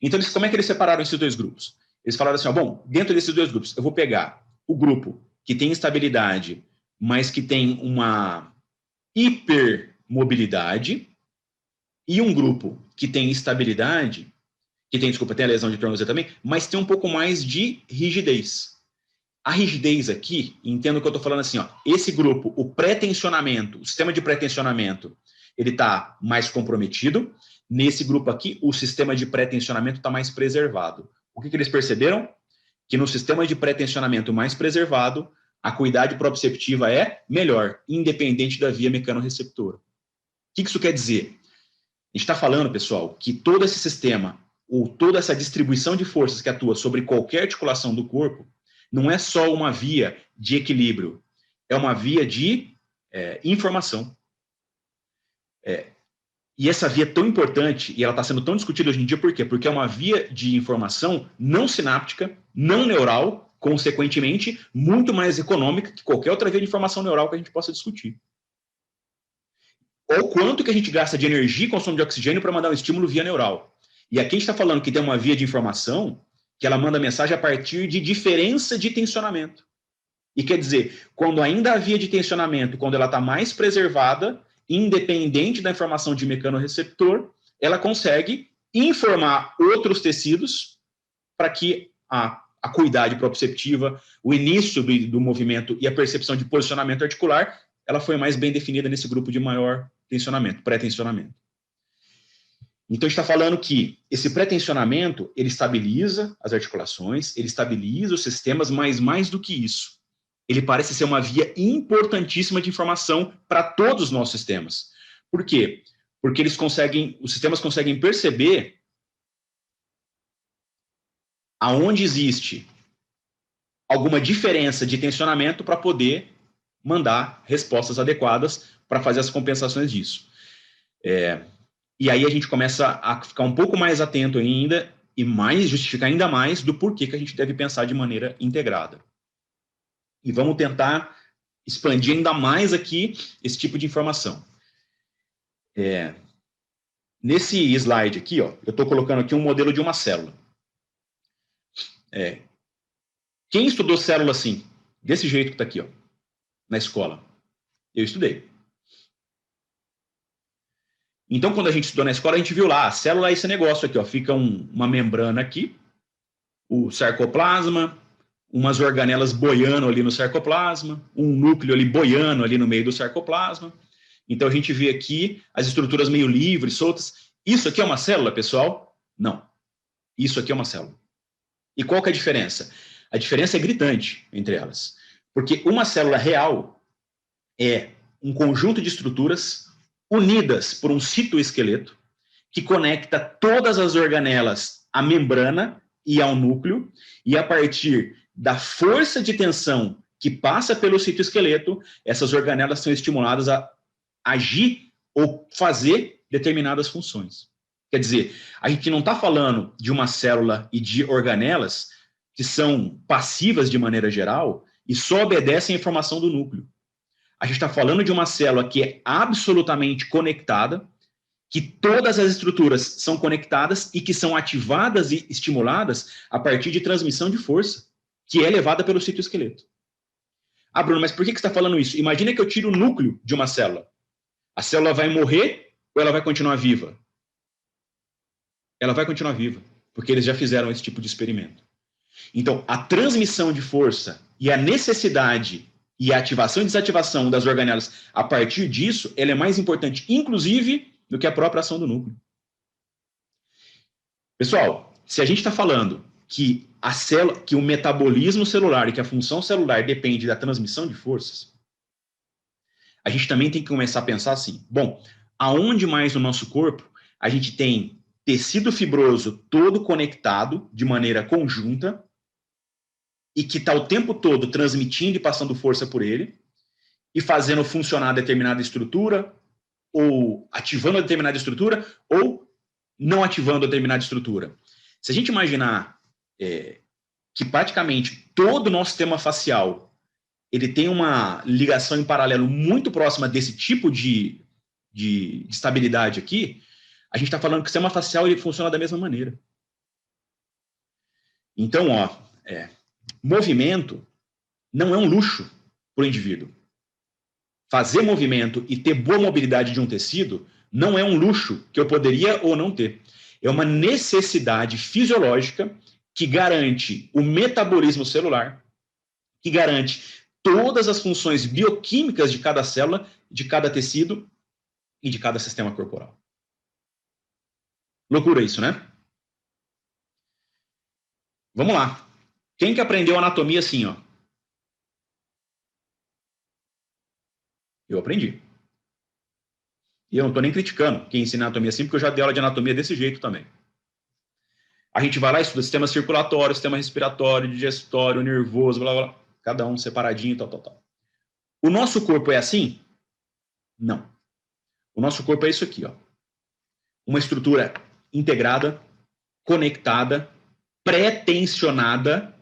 Então, como é que eles separaram esses 2 grupos? Eles falaram assim, bom, dentro desses 2 grupos, eu vou pegar o grupo que tem instabilidade, mas que tem uma hipermobilidade, e um grupo que tem estabilidade, que tem, tem a lesão de tornozelo também, mas tem um pouco mais de rigidez. A rigidez aqui, entendo que eu estou falando assim, esse grupo, o pré-tensionamento, o sistema de pré-tensionamento, ele está mais comprometido. Nesse grupo aqui, o sistema de pré-tensionamento está mais preservado. O que eles perceberam? Que no sistema de pré-tensionamento mais preservado, a acuidade proprioceptiva é melhor, independente da via mecanorreceptora. O que isso quer dizer? A gente está falando, pessoal, que todo esse sistema, ou toda essa distribuição de forças que atua sobre qualquer articulação do corpo, não é só uma via de equilíbrio, é uma via de informação. E essa via é tão importante, e ela está sendo tão discutida hoje em dia, por quê? Porque é uma via de informação não sináptica, não neural, consequentemente, muito mais econômica que qualquer outra via de informação neural que a gente possa discutir. Ou quanto que a gente gasta de energia e consumo de oxigênio para mandar um estímulo via neural. E aqui a gente está falando que tem uma via de informação que ela manda mensagem a partir de diferença de tensionamento. E quer dizer, quando ainda a via de tensionamento, quando ela está mais preservada, independente da informação de mecanorreceptor, ela consegue informar outros tecidos para que a acuidade proprioceptiva, o início do movimento e a percepção de posicionamento articular, ela foi mais bem definida nesse grupo de maior tensionamento, pré-tensionamento. Então, a gente está falando que esse pré-tensionamento, ele estabiliza as articulações, ele estabiliza os sistemas, mas mais do que isso, ele parece ser uma via importantíssima de informação para todos os nossos sistemas. Por quê? Porque os sistemas conseguem perceber aonde existe alguma diferença de tensionamento para poder mandar respostas adequadas para fazer as compensações disso. E aí a gente começa a ficar um pouco mais atento ainda e justificar ainda mais do porquê que a gente deve pensar de maneira integrada. E vamos tentar expandir ainda mais aqui esse tipo de informação. Nesse slide aqui, eu estou colocando aqui um modelo de uma célula. Quem estudou célula assim, desse jeito que está aqui, na escola? Eu estudei. Então, quando a gente estudou na escola, a gente viu lá, a célula é esse negócio aqui, fica uma membrana aqui, o sarcoplasma, umas organelas boiando ali no sarcoplasma, um núcleo ali boiando ali no meio do sarcoplasma. Então, a gente vê aqui as estruturas meio livres, soltas. Isso aqui é uma célula, pessoal? Não. Isso aqui é uma célula. E qual que é a diferença? A diferença é gritante entre elas. Porque uma célula real é um conjunto de estruturas unidas por um citoesqueleto que conecta todas as organelas à membrana e ao núcleo, e a partir da força de tensão que passa pelo citoesqueleto, essas organelas são estimuladas a agir ou fazer determinadas funções. Quer dizer, a gente não está falando de uma célula e de organelas que são passivas de maneira geral e só obedecem à informação do núcleo. A gente está falando de uma célula que é absolutamente conectada, que todas as estruturas são conectadas e que são ativadas e estimuladas a partir de transmissão de força, que é levada pelo citoesqueleto. Ah, Bruno, mas por que você está falando isso? Imagina que eu tiro o núcleo de uma célula. A célula vai morrer ou ela vai continuar viva? Ela vai continuar viva, porque eles já fizeram esse tipo de experimento. Então, a transmissão de força e a necessidade e a ativação e desativação das organelas a partir disso, ela é mais importante, inclusive, do que a própria ação do núcleo. Pessoal, se a gente está falando que a célula, que o metabolismo celular e que a função celular depende da transmissão de forças, a gente também tem que começar a pensar assim, bom, aonde mais no nosso corpo a gente tem tecido fibroso todo conectado de maneira conjunta e que está o tempo todo transmitindo e passando força por ele e fazendo funcionar determinada estrutura ou ativando determinada estrutura ou não ativando determinada estrutura. Se a gente imaginar que praticamente todo o nosso sistema facial ele tem uma ligação em paralelo muito próxima desse tipo de estabilidade aqui, a gente está falando que o sistema facial ele funciona da mesma maneira. Então, movimento não é um luxo para o indivíduo. Fazer movimento e ter boa mobilidade de um tecido não é um luxo que eu poderia ou não ter. É uma necessidade fisiológica que garante o metabolismo celular, que garante todas as funções bioquímicas de cada célula, de cada tecido e de cada sistema corporal. Loucura isso, né? Vamos lá. Quem que aprendeu anatomia assim, ó? Eu aprendi. E eu não estou nem criticando quem ensina anatomia assim, porque eu já dei aula de anatomia desse jeito também. A gente vai lá e estuda sistema circulatório, sistema respiratório, digestório, nervoso, blá, blá, blá. Cada um separadinho, tal. O nosso corpo é assim? Não. O nosso corpo é isso aqui, ó. Uma estrutura integrada, conectada, pré-tensionada,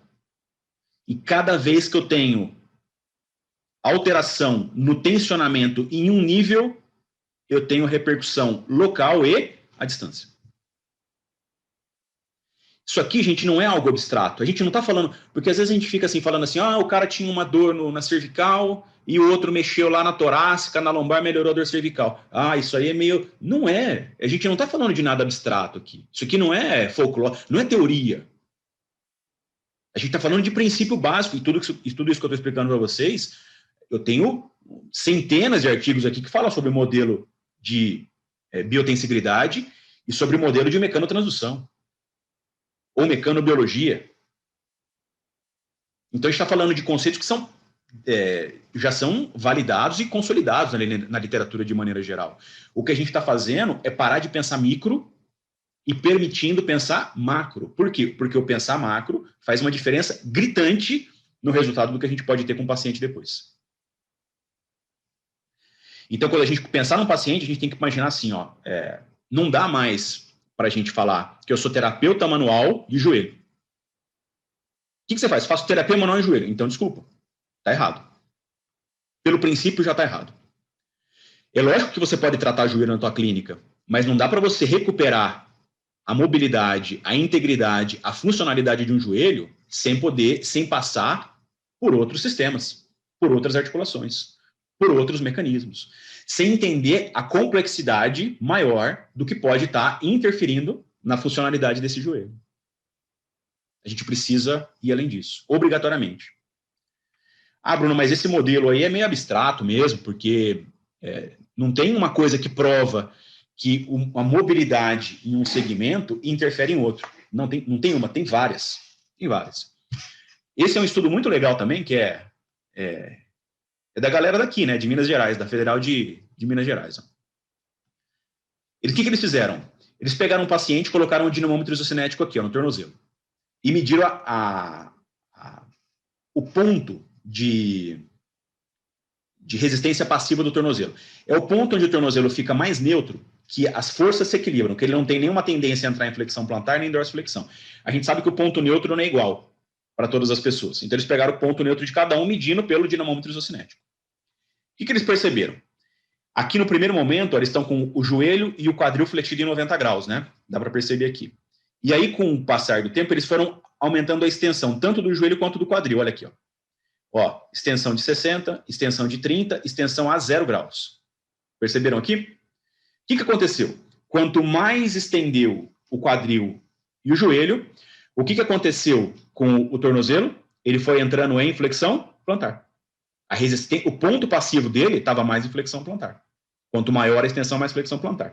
e cada vez que eu tenho alteração no tensionamento em um nível, eu tenho repercussão local e à distância. Isso aqui, gente, não é algo abstrato. A gente não está falando... Porque às vezes a gente fica assim, falando assim, o cara tinha uma dor na cervical e o outro mexeu lá na torácica, na lombar, melhorou a dor cervical. Isso aí é meio... Não é. A gente não está falando de nada abstrato aqui. Isso aqui não é folclore, não é teoria. A gente está falando de princípio básico. E tudo isso que eu estou explicando para vocês, eu tenho centenas de artigos aqui que falam sobre modelo de biotensibilidade e sobre modelo de mecanotransdução ou mecanobiologia. Então, a gente está falando de conceitos que já são validados e consolidados na literatura de maneira geral. O que a gente está fazendo é parar de pensar micro e permitindo pensar macro. Por quê? Porque o pensar macro faz uma diferença gritante no resultado do que a gente pode ter com o paciente depois. Então, quando a gente pensar num paciente, a gente tem que imaginar assim, não dá mais para a gente falar que eu sou terapeuta manual de joelho. O que você faz? Faço terapia manual de joelho. Então, desculpa, está errado. Pelo princípio, já está errado. É lógico que você pode tratar joelho na tua clínica, mas não dá para você recuperar a mobilidade, a integridade, a funcionalidade de um joelho sem passar por outros sistemas, por outras articulações, por outros mecanismos, sem entender a complexidade maior do que pode estar interferindo na funcionalidade desse joelho. A gente precisa ir além disso, obrigatoriamente. Ah, Bruno, mas esse modelo aí é meio abstrato mesmo, porque não tem uma coisa que prova que a mobilidade em um segmento interfere em outro. Não tem uma, tem várias. Tem várias. Esse é um estudo muito legal também, que é da galera daqui, né, de Minas Gerais, da Federal de Minas Gerais. Ó. O que eles fizeram? Eles pegaram um paciente, colocaram um dinamômetro isocinético aqui, ó, no tornozelo, e mediram o ponto de resistência passiva do tornozelo. É o ponto onde o tornozelo fica mais neutro, que as forças se equilibram, que ele não tem nenhuma tendência a entrar em flexão plantar nem dorsiflexão. A gente sabe que o ponto neutro não é igual para todas as pessoas. Então, eles pegaram o ponto neutro de cada um, medindo pelo dinamômetro isocinético. O que eles perceberam? Aqui no primeiro momento, eles estão com o joelho e o quadril flexido em 90 graus, né? Dá para perceber aqui. E aí, com o passar do tempo, eles foram aumentando a extensão, tanto do joelho quanto do quadril. Olha aqui, ó. Ó, extensão de 60, extensão de 30, extensão a 0 graus. Perceberam aqui? O que aconteceu? Quanto mais estendeu o quadril e o joelho, o que aconteceu com o tornozelo? Ele foi entrando em flexão plantar. O ponto passivo dele estava mais em flexão plantar. Quanto maior a extensão, mais flexão plantar.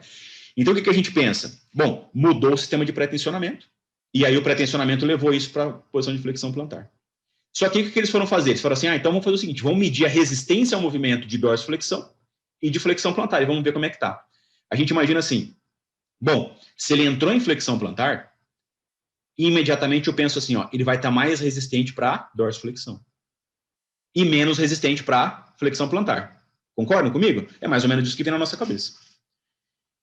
Então, o que a gente pensa? Bom, mudou o sistema de pré-tensionamento, e aí o pré-tensionamento levou isso para a posição de flexão plantar. Só que o que eles foram fazer? Eles falaram assim, então vamos fazer o seguinte, vamos medir a resistência ao movimento de dorsiflexão e de flexão plantar, e vamos ver como é que está. A gente imagina assim, bom, se ele entrou em flexão plantar, imediatamente eu penso assim, ó, ele vai estar mais resistente para dorsiflexão e menos resistente para flexão plantar. Concordam comigo? É mais ou menos isso que vem na nossa cabeça.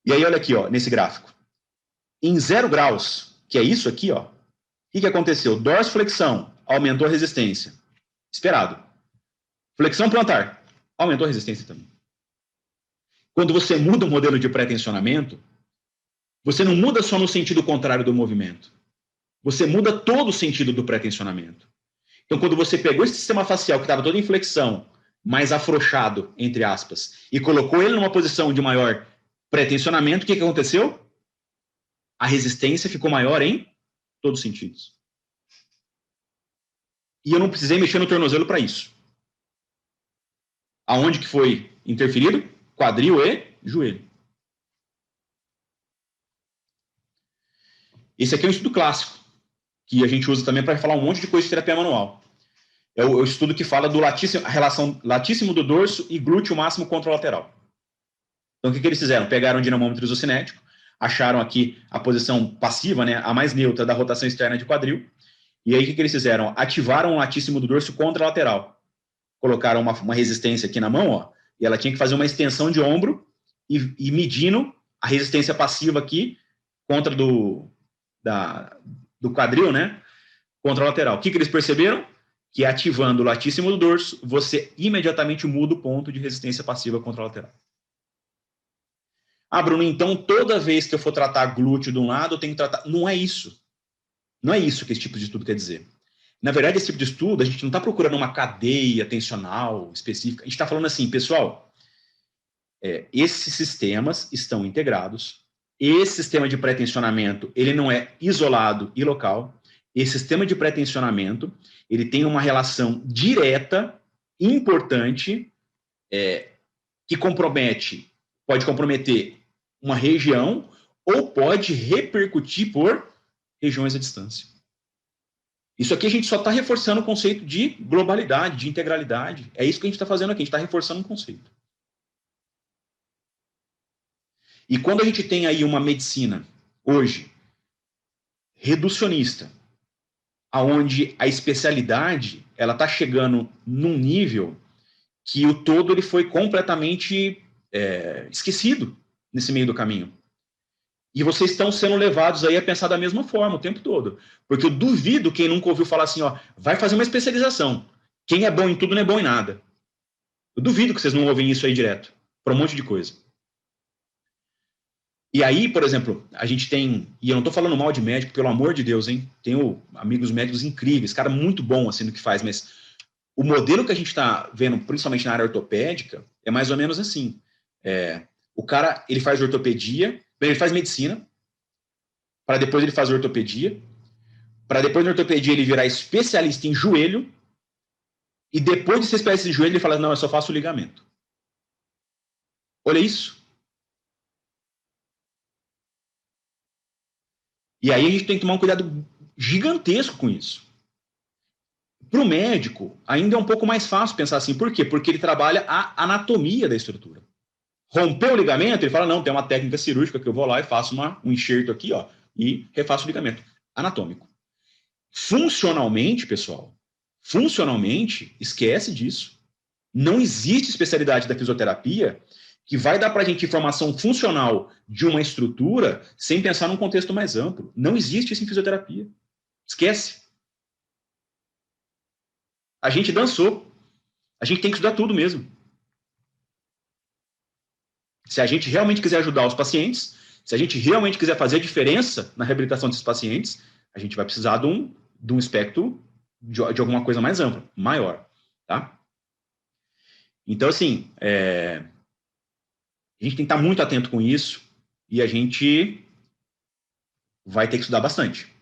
E aí, olha aqui, ó, nesse gráfico. Em 0 graus, que é isso aqui, ó, o que aconteceu? Dorsiflexão aumentou a resistência. Esperado. Flexão plantar aumentou a resistência também. Quando você muda o modelo de pré-tensionamento, você não muda só no sentido contrário do movimento. Você muda todo o sentido do pré-tensionamento. Então, quando você pegou esse sistema facial que estava todo em flexão, mais afrouxado, entre aspas, e colocou ele numa posição de maior pré-tensionamento, o que aconteceu? A resistência ficou maior em todos os sentidos. E eu não precisei mexer no tornozelo para isso. Aonde que foi interferido? Quadril e joelho. Esse aqui é um estudo clássico, que a gente usa também para falar um monte de coisa de terapia manual. É o estudo que fala a relação latíssimo do dorso e glúteo máximo contralateral. Então, o que eles fizeram? Pegaram o dinamômetro isocinético, acharam aqui a posição passiva, né, a mais neutra da rotação externa de quadril, e aí o que eles fizeram? Ativaram o latíssimo do dorso contralateral. Colocaram uma resistência aqui na mão, ó, e ela tinha que fazer uma extensão de ombro e medindo a resistência passiva aqui contra do quadril, né, contralateral. O que eles perceberam? Que ativando o latíssimo do dorso, você imediatamente muda o ponto de resistência passiva contralateral. Ah, Bruno, então toda vez que eu for tratar glúteo de um lado, eu tenho que tratar... Não é isso. Não é isso que esse tipo de estudo quer dizer. Na verdade, esse tipo de estudo, a gente não está procurando uma cadeia tensional específica. A gente está falando assim, pessoal, esses sistemas estão integrados. Esse sistema de pré-tensionamento, ele não é isolado e local. Esse sistema de pré-tensionamento, ele tem uma relação direta, importante, que pode comprometer uma região ou pode repercutir por regiões à distância. Isso aqui a gente só está reforçando o conceito de globalidade, de integralidade. É isso que a gente está fazendo aqui, a gente está reforçando um conceito. E quando a gente tem aí uma medicina, hoje, reducionista, onde a especialidade ela está chegando num nível que o todo ele foi completamente esquecido nesse meio do caminho. E vocês estão sendo levados aí a pensar da mesma forma o tempo todo. Porque eu duvido quem nunca ouviu falar assim, ó, vai fazer uma especialização. Quem é bom em tudo não é bom em nada. Eu duvido que vocês não ouvem isso aí direto, para um monte de coisa. E aí, por exemplo, a gente tem, e eu não estou falando mal de médico, pelo amor de Deus, hein? Tenho amigos médicos incríveis, cara muito bom assim no que faz, mas o modelo que a gente está vendo, principalmente na área ortopédica, é mais ou menos assim. O cara, ele faz ortopedia, ele faz medicina, para depois ele fazer ortopedia. para depois na ortopedia ele virar especialista em joelho, e depois de ser especialista em joelho ele fala, não, eu só faço o ligamento. Olha isso. E aí a gente tem que tomar um cuidado gigantesco com isso. Para o médico, ainda é um pouco mais fácil pensar assim. Por quê? Porque ele trabalha a anatomia da estrutura. Rompeu o ligamento, ele fala, não, tem uma técnica cirúrgica que eu vou lá e faço um enxerto aqui, ó, e refaço o ligamento anatômico. Funcionalmente, pessoal, esquece disso. Não existe especialidade da fisioterapia que vai dar para a gente informação funcional de uma estrutura sem pensar num contexto mais amplo. Não existe isso em fisioterapia. Esquece. A gente dançou. A gente tem que estudar tudo mesmo. Se a gente realmente quiser ajudar os pacientes, se a gente realmente quiser fazer a diferença na reabilitação desses pacientes, a gente vai precisar de um espectro de alguma coisa mais ampla, maior, tá? Então, assim, a gente tem que estar muito atento com isso e a gente vai ter que estudar bastante.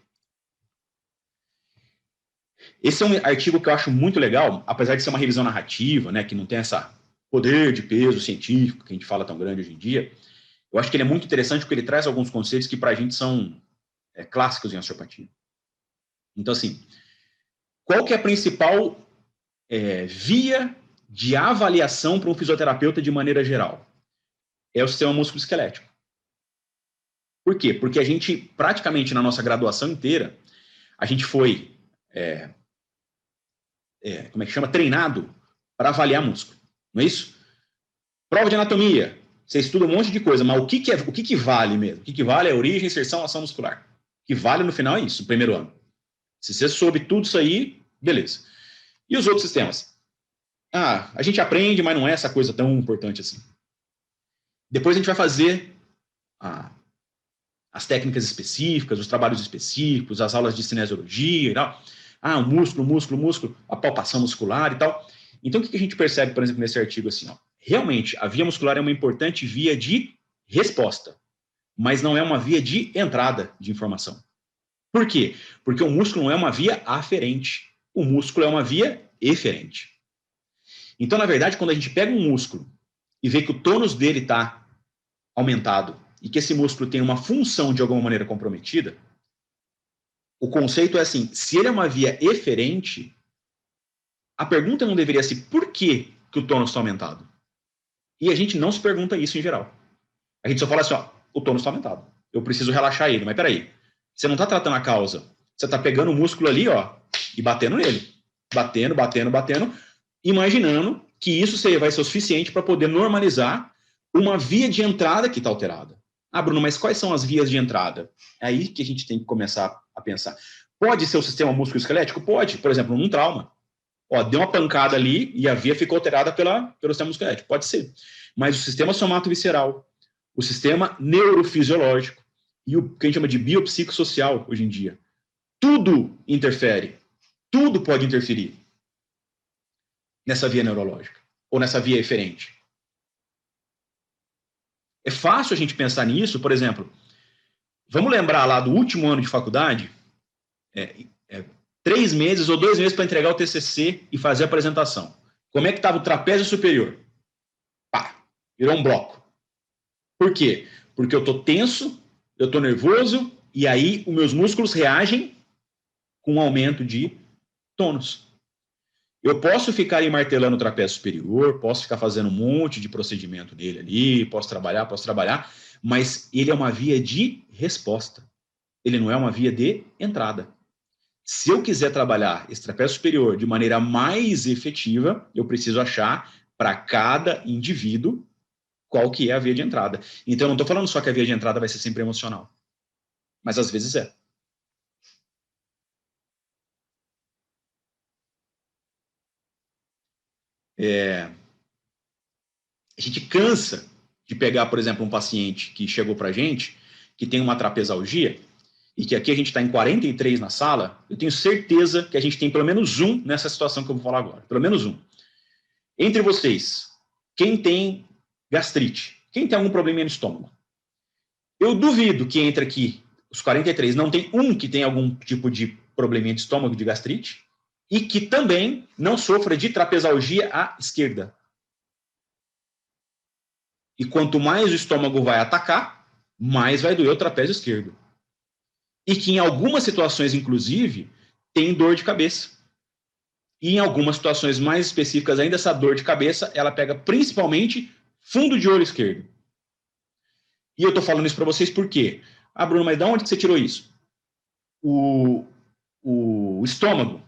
Esse é um artigo que eu acho muito legal, apesar de ser uma revisão narrativa, né, que não tem esse poder de peso científico que a gente fala tão grande hoje em dia. Eu acho que ele é muito interessante porque ele traz alguns conceitos que para a gente são clássicos em osteopatia. Então, assim, qual que é a principal via de avaliação para um fisioterapeuta de maneira geral? É o sistema músculo-esquelético. Por quê? Porque a gente, praticamente na nossa graduação inteira, a gente foi, como é que chama? Treinado para avaliar músculo. Não é isso? Prova de anatomia. Você estuda um monte de coisa, mas o que vale mesmo? O que vale é origem, inserção, ação muscular. O que vale no final é isso, no primeiro ano. Se você soube tudo isso aí, beleza. E os outros sistemas? A gente aprende, mas não é essa coisa tão importante assim. Depois a gente vai fazer as técnicas específicas, os trabalhos específicos, as aulas de cinesiologia e tal. O músculo, a palpação muscular e tal. Então, o que a gente percebe, por exemplo, nesse artigo assim, ó? Realmente, a via muscular é uma importante via de resposta, mas não é uma via de entrada de informação. Por quê? Porque o músculo não é uma via aferente. O músculo é uma via eferente. Então, na verdade, quando a gente pega um músculo e vê que o tônus dele está aumentado e que esse músculo tem uma função de alguma maneira comprometida, o conceito é assim, se ele é uma via eferente, a pergunta não deveria ser por que o tônus está aumentado? E a gente não se pergunta isso em geral. A gente só fala assim, ó, o tônus está aumentado. Eu preciso relaxar ele. Mas peraí, você não está tratando a causa. Você está pegando o músculo ali, ó, e batendo nele. Batendo, imaginando que isso vai ser o suficiente para poder normalizar uma via de entrada que está alterada. Bruno, mas quais são as vias de entrada? É aí que a gente tem que começar a pensar. Pode ser o sistema músculo-esquelético? Pode. Por exemplo, num trauma. Deu uma pancada ali e a via ficou alterada pelo sistema muscular. Pode ser. Mas o sistema somato-visceral, o sistema neurofisiológico e o que a gente chama de biopsicossocial hoje em dia, tudo interfere. Tudo pode interferir nessa via neurológica ou nessa via eferente. É fácil a gente pensar nisso, por exemplo, vamos lembrar lá do último ano de faculdade, 3 meses ou 2 meses para entregar o TCC e fazer a apresentação. Como é que estava o trapézio superior? Virou um bloco. Por quê? Porque eu estou tenso, eu estou nervoso, e aí os meus músculos reagem com um aumento de tônus. Eu posso ficar aí martelando o trapézio superior, posso ficar fazendo um monte de procedimento nele ali, posso trabalhar, mas ele é uma via de resposta. Ele não é uma via de entrada. Se eu quiser trabalhar esse trapézio superior de maneira mais efetiva, eu preciso achar para cada indivíduo qual que é a via de entrada. Então, eu não estou falando só que a via de entrada vai ser sempre emocional. Mas às vezes é. A gente cansa de pegar, por exemplo, um paciente que chegou para a gente, que tem uma trapezalgia, e que aqui a gente está em 43 na sala, eu tenho certeza que a gente tem pelo menos um nessa situação que eu vou falar agora. Pelo menos um. Entre vocês, quem tem gastrite? Quem tem algum probleminha no estômago? Eu duvido que entre aqui, os 43, não tem um que tem algum tipo de probleminha de estômago, de gastrite, e que também não sofra de trapesalgia à esquerda. E quanto mais o estômago vai atacar, mais vai doer o trapézio esquerdo. E que em algumas situações, inclusive, tem dor de cabeça. E em algumas situações mais específicas ainda, essa dor de cabeça, ela pega principalmente fundo de olho esquerdo. E eu estou falando isso para vocês por quê? Ah, Bruno, mas de onde que você tirou isso? O estômago,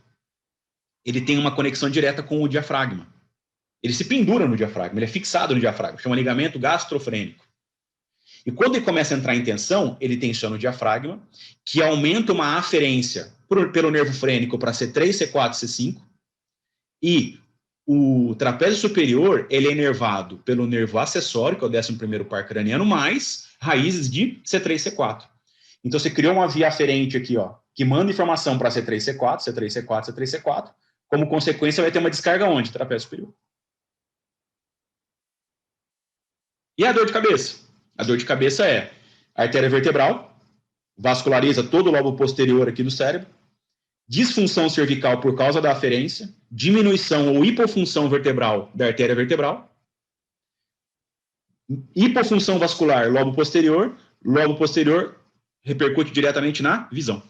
ele tem uma conexão direta com o diafragma. Ele se pendura no diafragma, ele é fixado no diafragma, chama ligamento gastrofrênico. E quando ele começa a entrar em tensão, ele tensiona o diafragma, que aumenta uma aferência pelo nervo frênico para C3, C4, C5, e o trapézio superior, ele é inervado pelo nervo acessório, que é o 11º par craniano, mais raízes de C3, C4. Então, você criou uma via aferente aqui, ó, que manda informação para C3, C4, C3, C4, C3, C4. Como consequência, vai ter uma descarga onde? Trapézio superior. E a dor de cabeça? A dor de cabeça é artéria vertebral, vasculariza todo o lobo posterior aqui do cérebro, disfunção cervical por causa da aferência, diminuição ou hipofunção vertebral da artéria vertebral, hipofunção vascular, lobo posterior repercute diretamente na visão.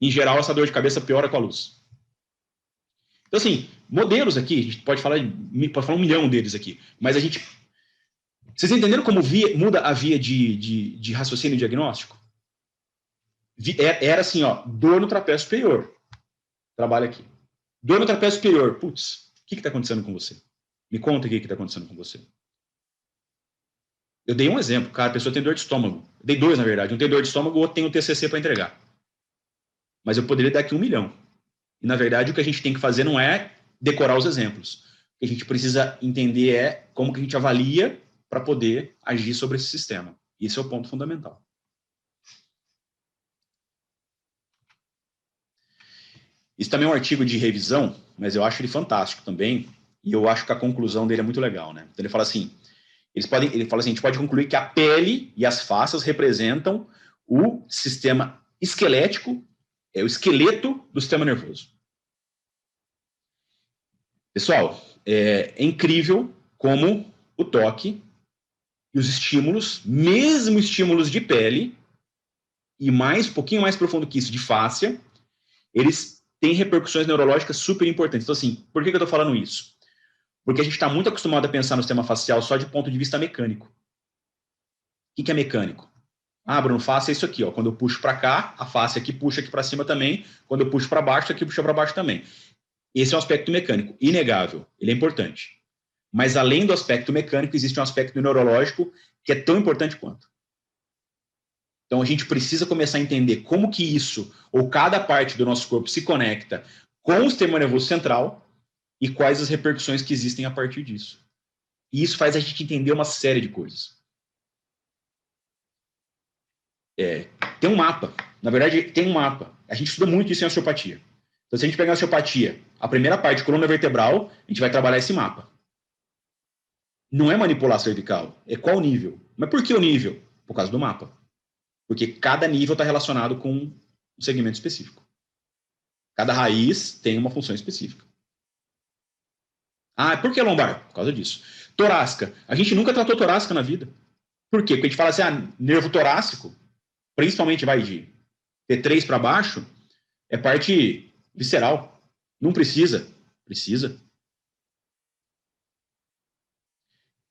Em geral, essa dor de cabeça piora com a luz. Então, assim, modelos aqui, a gente pode falar um milhão deles aqui, mas a gente... Vocês entenderam como muda a via de raciocínio diagnóstico? Era assim, ó, dor no trapézio superior. Trabalha aqui. Dor no trapézio superior. Putz, o que está acontecendo com você? Me conta o que está acontecendo com você. Eu dei um exemplo, cara, a pessoa tem dor de estômago. Eu dei dois, na verdade. Um tem dor de estômago, o outro tem o TCC para entregar. Mas eu poderia dar aqui 1 milhão. E, na verdade, o que a gente tem que fazer não é decorar os exemplos. O que a gente precisa entender é como que a gente avalia para poder agir sobre esse sistema. Esse é o ponto fundamental. Isso também é um artigo de revisão, mas eu acho ele fantástico também, e eu acho que a conclusão dele é muito legal, né? Então ele fala assim, ele fala assim, a gente pode concluir que a pele e as faces representam o sistema esquelético, é o esqueleto do sistema nervoso. Pessoal, é incrível como o toque e os estímulos, mesmo estímulos de pele, e um pouquinho mais profundo que isso, de fáscia, eles têm repercussões neurológicas super importantes. Então, assim, por que eu estou falando isso? Porque a gente está muito acostumado a pensar no sistema facial só de ponto de vista mecânico. O que é mecânico? Ah, Bruno, face é isso aqui, ó. Quando eu puxo para cá, a face aqui puxa aqui para cima também. Quando eu puxo para baixo, aqui puxa para baixo também. Esse é um aspecto mecânico, inegável, ele é importante. Mas além do aspecto mecânico, existe um aspecto neurológico que é tão importante quanto. Então a gente precisa começar a entender como que isso, ou cada parte do nosso corpo se conecta com o sistema nervoso central e quais as repercussões que existem a partir disso. E isso faz a gente entender uma série de coisas. Tem um mapa. Na verdade, tem um mapa. A gente estuda muito isso em osteopatia. Então, se a gente pegar a osteopatia, a primeira parte, coluna vertebral, a gente vai trabalhar esse mapa. Não é manipular cervical, é qual nível. Mas por que o nível? Por causa do mapa. Porque cada nível está relacionado com um segmento específico. Cada raiz tem uma função específica. Ah, por que lombar? Por causa disso. Torácica. A gente nunca tratou torácica na vida. Por quê? Porque a gente fala assim, nervo torácico, principalmente vai de T3 para baixo, é parte visceral. Não precisa. Precisa.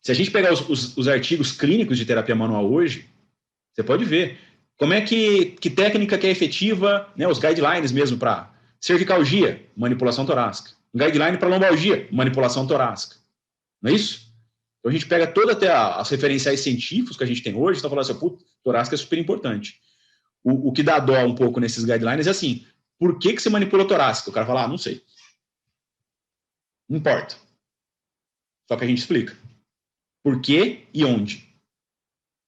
Se a gente pegar os artigos clínicos de terapia manual hoje, você pode ver como é que técnica que é efetiva, né, os guidelines mesmo para cervicalgia, manipulação torácica. Um guideline para lombalgia, manipulação torácica. Não é isso? Então a gente pega todas até as referenciais científicos que a gente tem hoje, está falando assim, putz, torácica é super importante. O que dá dó um pouco nesses guidelines é assim, por que você manipula torácica? O cara fala, não sei. Não importa. Só que a gente explica. Por quê e onde.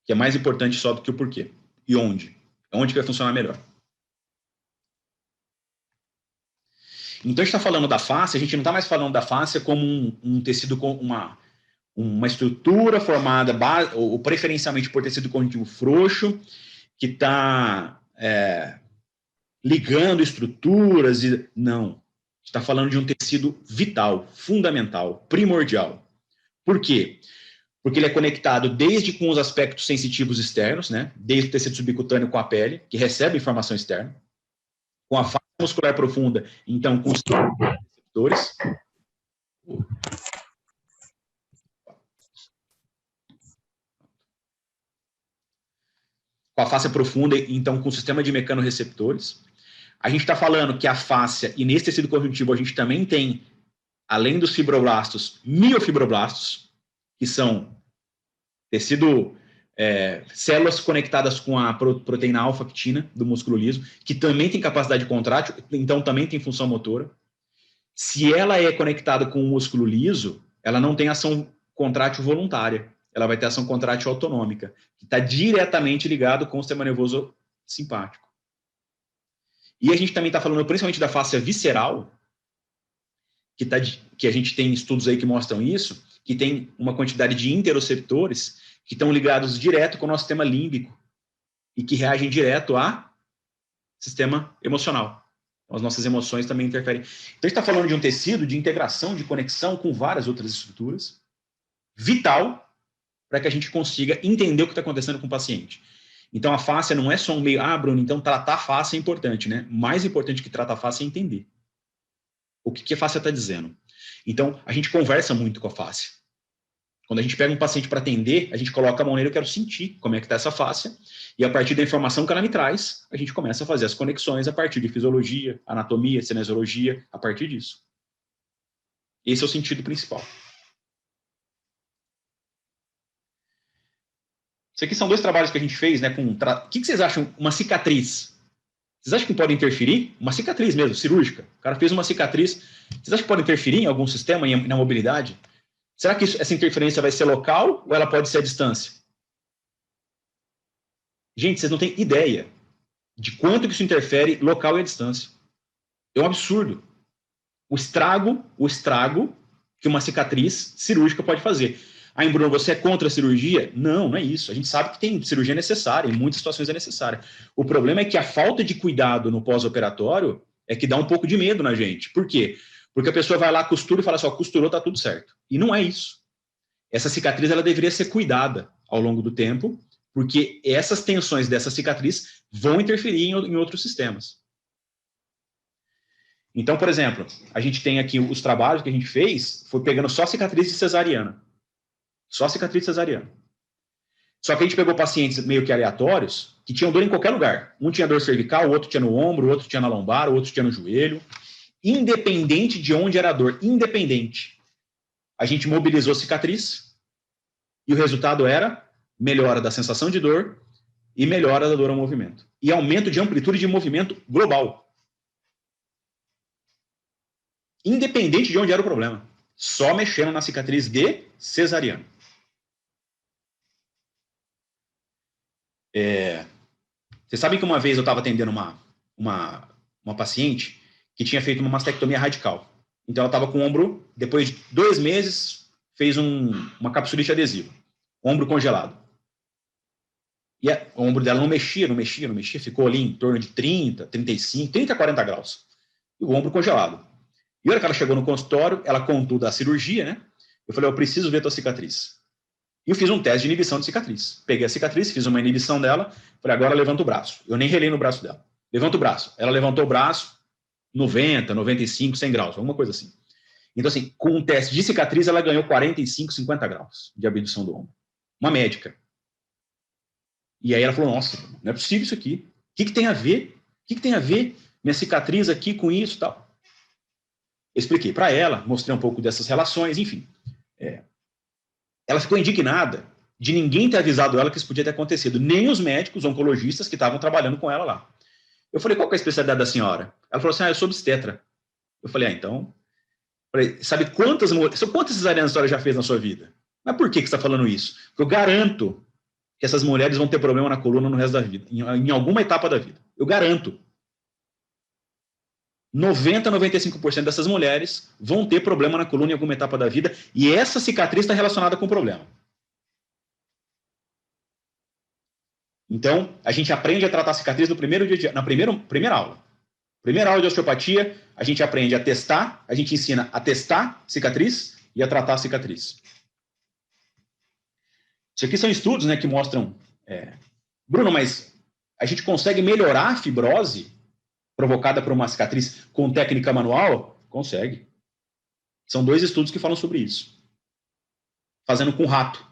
Que é mais importante só do que o porquê. E onde. Onde que vai funcionar melhor. Então, a gente está falando da face, a gente não está mais falando da face como um tecido com uma estrutura formada, ou preferencialmente por tecido conjuntivo frouxo, que está ligando estruturas. Não. A gente está falando de um tecido vital, fundamental, primordial. Por quê? Porque ele é conectado desde com os aspectos sensitivos externos, né? Desde o tecido subcutâneo com a pele, que recebe informação externa, com a face muscular profunda, então com os receptores. Com a face profunda, então com o sistema de mecanorreceptores. A gente está falando que a fáscia, e nesse tecido conjuntivo a gente também tem, além dos fibroblastos, miofibroblastos, que são células conectadas com a proteína alfa-actina do músculo liso, que também tem capacidade de contrátil, então também tem função motora. Se ela é conectada com o músculo liso, ela não tem ação contrátil voluntária, ela vai ter ação contrátil autonômica, que está diretamente ligado com o sistema nervoso simpático. E a gente também está falando principalmente da fáscia visceral, que a gente tem estudos aí que mostram isso, que tem uma quantidade de interoceptores que estão ligados direto com o nosso sistema límbico e que reagem direto ao sistema emocional. As nossas emoções também interferem. Então, a gente está falando de um tecido de integração, de conexão com várias outras estruturas, vital para que a gente consiga entender o que está acontecendo com o paciente. Então, a fáscia não é só um meio... Bruno, então tratar a fáscia é importante, né? Mais importante que tratar a fáscia é entender o que a fáscia está dizendo. Então, a gente conversa muito com a fáscia. Quando a gente pega um paciente para atender, a gente coloca a mão nele, eu quero sentir como é que está essa fáscia, e a partir da informação que ela me traz, a gente começa a fazer as conexões a partir de fisiologia, anatomia, cinesiologia, a partir disso. Esse é o sentido principal. Isso aqui são 2 trabalhos que a gente fez, né? O que vocês acham? Uma cicatriz. Vocês acham que pode interferir? Uma cicatriz mesmo, cirúrgica. O cara fez uma cicatriz. Vocês acham que pode interferir em algum sistema, na mobilidade? Será que essa interferência vai ser local ou ela pode ser à distância? Gente, vocês não têm ideia de quanto que isso interfere local e à distância. É um absurdo. O estrago que uma cicatriz cirúrgica pode fazer. Aí, Bruno, você é contra a cirurgia? Não, não é isso. A gente sabe que tem cirurgia necessária, em muitas situações é necessária. O problema é que a falta de cuidado no pós-operatório é que dá um pouco de medo na gente. Por quê? Porque a pessoa vai lá, costura e fala assim, costurou, tá tudo certo. E não é isso. Essa cicatriz, ela deveria ser cuidada ao longo do tempo, porque essas tensões dessa cicatriz vão interferir em outros sistemas. Então, por exemplo, a gente tem aqui os trabalhos que a gente fez, foi pegando só cicatriz de cesariana. Só cicatriz cesariana. Só que a gente pegou pacientes meio que aleatórios, que tinham dor em qualquer lugar. Um tinha dor cervical, o outro tinha no ombro, o outro tinha na lombar, o outro tinha no joelho. Independente de onde era a dor, independente. A gente mobilizou a cicatriz e o resultado era melhora da sensação de dor e melhora da dor ao movimento. E aumento de amplitude de movimento global. Independente de onde era o problema. Só mexendo na cicatriz de cesariana. Vocês sabem que uma vez eu estava atendendo uma paciente que tinha feito uma mastectomia radical. Então ela estava com o ombro, depois de 2 meses, fez uma capsulite adesiva. Ombro congelado. E o ombro dela não mexia, ficou ali em torno de 30, 35, 30 a 40 graus. E o ombro congelado. E a hora que ela chegou no consultório, ela contou da cirurgia, né? Eu falei, eu preciso ver a tua cicatriz. E eu fiz um teste de inibição de cicatriz. Peguei a cicatriz, fiz uma inibição dela, falei, agora levanta o braço. Eu nem relei no braço dela. Levanta o braço. Ela levantou o braço, 90, 95, 100 graus, alguma coisa assim. Então, assim, com um teste de cicatriz, ela ganhou 45, 50 graus de abdução do ombro. Uma médica. E aí ela falou, nossa, não é possível isso aqui. O que tem a ver? O que tem a ver minha cicatriz aqui com isso e tal? Eu expliquei para ela, mostrei um pouco dessas relações, enfim. Ela ficou indignada de ninguém ter avisado ela que isso podia ter acontecido, nem os médicos oncologistas que estavam trabalhando com ela lá. Eu falei, qual que é a especialidade da senhora? Ela falou assim, eu sou obstetra. Eu falei, então... Falei, sabe quantas cesarianas a senhora já fez na sua vida? Mas por que você está falando isso? Porque eu garanto que essas mulheres vão ter problema na coluna no resto da vida, em alguma etapa da vida. Eu garanto. 90, 95% dessas mulheres vão ter problema na coluna em alguma etapa da vida, e essa cicatriz está relacionada com o problema. Então, a gente aprende a tratar a cicatriz no primeiro dia, na primeira aula. Primeira aula de osteopatia, a gente aprende a testar, a gente ensina a testar cicatriz e a tratar a cicatriz. Isso aqui são estudos, né, que mostram... Bruno, mas a gente consegue melhorar a fibrose provocada por uma cicatriz com técnica manual? Consegue. São 2 estudos que falam sobre isso. Fazendo com rato.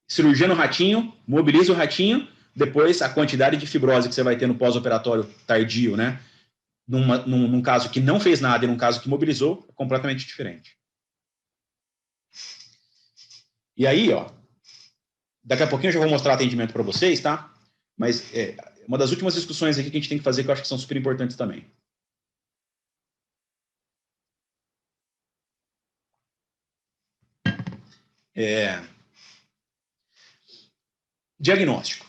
Cirurgia no ratinho, mobiliza o ratinho, depois a quantidade de fibrose que você vai ter no pós-operatório tardio, né? Num caso que não fez nada e num caso que mobilizou, é completamente diferente. E aí, ó, daqui a pouquinho eu já vou mostrar atendimento para vocês, tá? Mas uma das últimas discussões aqui que a gente tem que fazer, que eu acho que são super importantes também. Diagnóstico.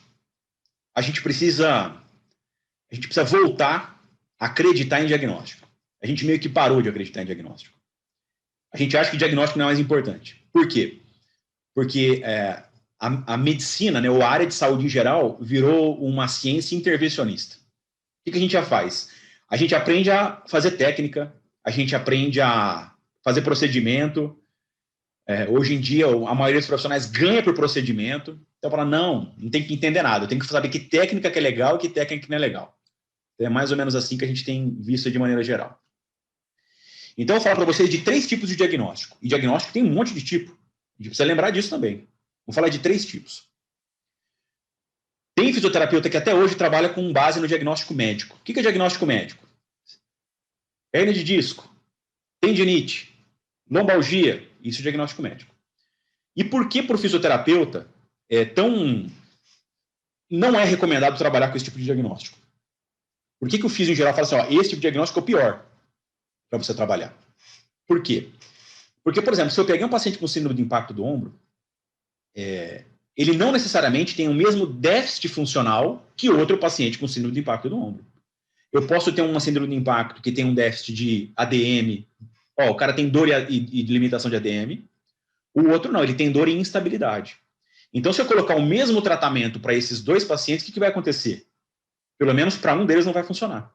A gente precisa voltar a acreditar em diagnóstico. A gente meio que parou de acreditar em diagnóstico. A gente acha que diagnóstico não é mais importante. Por quê? Porque a medicina, né, ou a área de saúde em geral, virou uma ciência intervencionista. O que a gente já faz? A gente aprende a fazer técnica, a gente aprende a fazer procedimento. Hoje em dia, a maioria dos profissionais ganha por procedimento. Então, fala, não tem que entender nada. Eu tenho que saber que técnica que é legal e que técnica que não é legal. Então, é mais ou menos assim que a gente tem visto de maneira geral. Então, eu vou falar para vocês de 3 tipos de diagnóstico. E diagnóstico tem um monte de tipo. A gente precisa lembrar disso também. Vou falar de 3 tipos. Tem fisioterapeuta que até hoje trabalha com base no diagnóstico médico. O que é diagnóstico médico? Hernia de disco, tendinite, lombalgia, isso é diagnóstico médico. E por que para o fisioterapeuta não é recomendado trabalhar com esse tipo de diagnóstico? Por que o fisio em geral fala assim, ó, esse tipo de diagnóstico é o pior para você trabalhar? Por quê? Porque, por exemplo, se eu pegar um paciente com síndrome de impacto do ombro, ele não necessariamente tem o mesmo déficit funcional que outro paciente com síndrome de impacto do ombro. Eu posso ter uma síndrome de impacto que tem um déficit de ADM, o cara tem dor e limitação de ADM, o outro não, ele tem dor e instabilidade. Então, se eu colocar o mesmo tratamento para esses 2 pacientes, o que vai acontecer? Pelo menos para um deles não vai funcionar.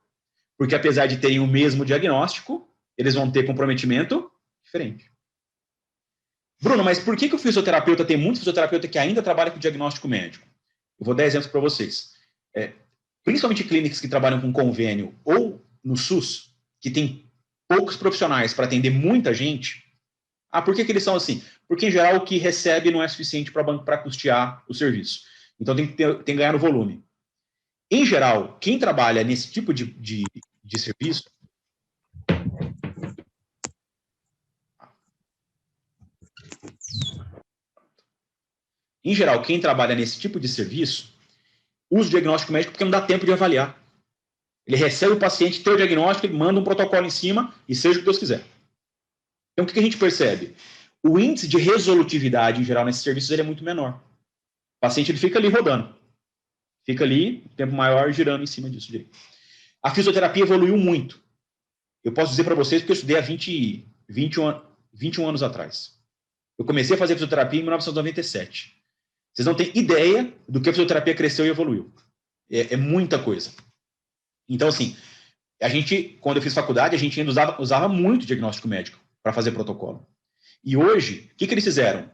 Porque apesar de terem o mesmo diagnóstico, eles vão ter comprometimento diferente. Bruno, mas por que o fisioterapeuta, tem muito fisioterapeuta que ainda trabalha com diagnóstico médico? Eu vou dar exemplos para vocês. Principalmente clínicas que trabalham com convênio ou no SUS, que tem poucos profissionais para atender muita gente. Por que eles são assim? Porque, em geral, o que recebe não é suficiente para custear o serviço. Então, tem que ganhar no volume. Em geral, quem trabalha nesse tipo de serviço... Em geral, quem trabalha nesse tipo de serviço usa o diagnóstico médico porque não dá tempo de avaliar. Ele recebe o paciente, tem o diagnóstico, ele manda um protocolo em cima e seja o que Deus quiser. Então, o que a gente percebe? O índice de resolutividade, em geral, nesses serviços ele é muito menor. O paciente ele fica ali rodando. Fica ali, tempo maior, girando em cima disso. A fisioterapia evoluiu muito. Eu posso dizer para vocês porque eu estudei há 21 anos atrás. Eu comecei a fazer fisioterapia em 1997. Vocês não têm ideia do que a fisioterapia cresceu e evoluiu. É muita coisa. Então, assim, quando eu fiz faculdade, a gente ainda usava muito diagnóstico médico para fazer protocolo. E hoje, o que eles fizeram?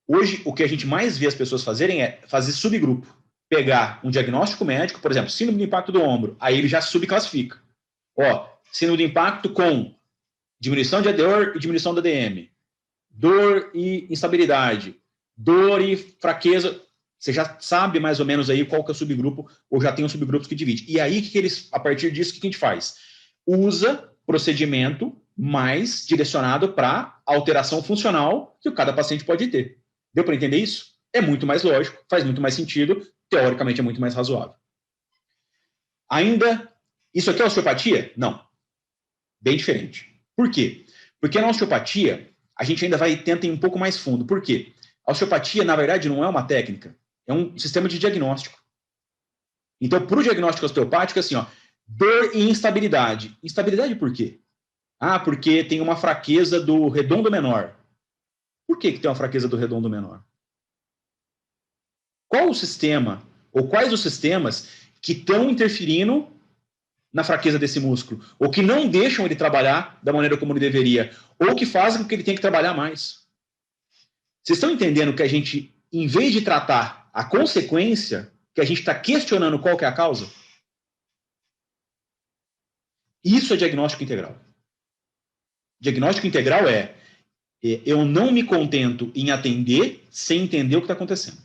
Hoje, o que a gente mais vê as pessoas fazerem é fazer subgrupo. Pegar um diagnóstico médico, por exemplo, síndrome de impacto do ombro, aí ele já subclassifica. Síndrome de impacto com diminuição de dor e diminuição da ADM, dor e instabilidade, dor e fraqueza. Você já sabe mais ou menos aí qual que é o subgrupo, ou já tem um subgrupos que divide. E aí, a partir disso, o que a gente faz? Usa procedimento mais direcionado para alteração funcional que cada paciente pode ter. Deu para entender isso? É muito mais lógico, faz muito mais sentido, teoricamente é muito mais razoável. Ainda, isso aqui é osteopatia? Não. Bem diferente. Por quê? Porque na osteopatia, a gente ainda tenta ir um pouco mais fundo. Por quê? A osteopatia, na verdade, não é uma técnica, é um sistema de diagnóstico. Então, para o diagnóstico osteopático, assim, dor e instabilidade. Instabilidade por quê? Porque tem uma fraqueza do redondo menor. Por que tem uma fraqueza do redondo menor? Qual o sistema, ou quais os sistemas que estão interferindo na fraqueza desse músculo, ou que não deixam ele trabalhar da maneira como ele deveria, ou que fazem com que ele tenha que trabalhar mais. Vocês estão entendendo que a gente, em vez de tratar a consequência, que a gente está questionando qual que é a causa? Isso é diagnóstico integral. Diagnóstico integral é eu não me contento em atender sem entender o que está acontecendo.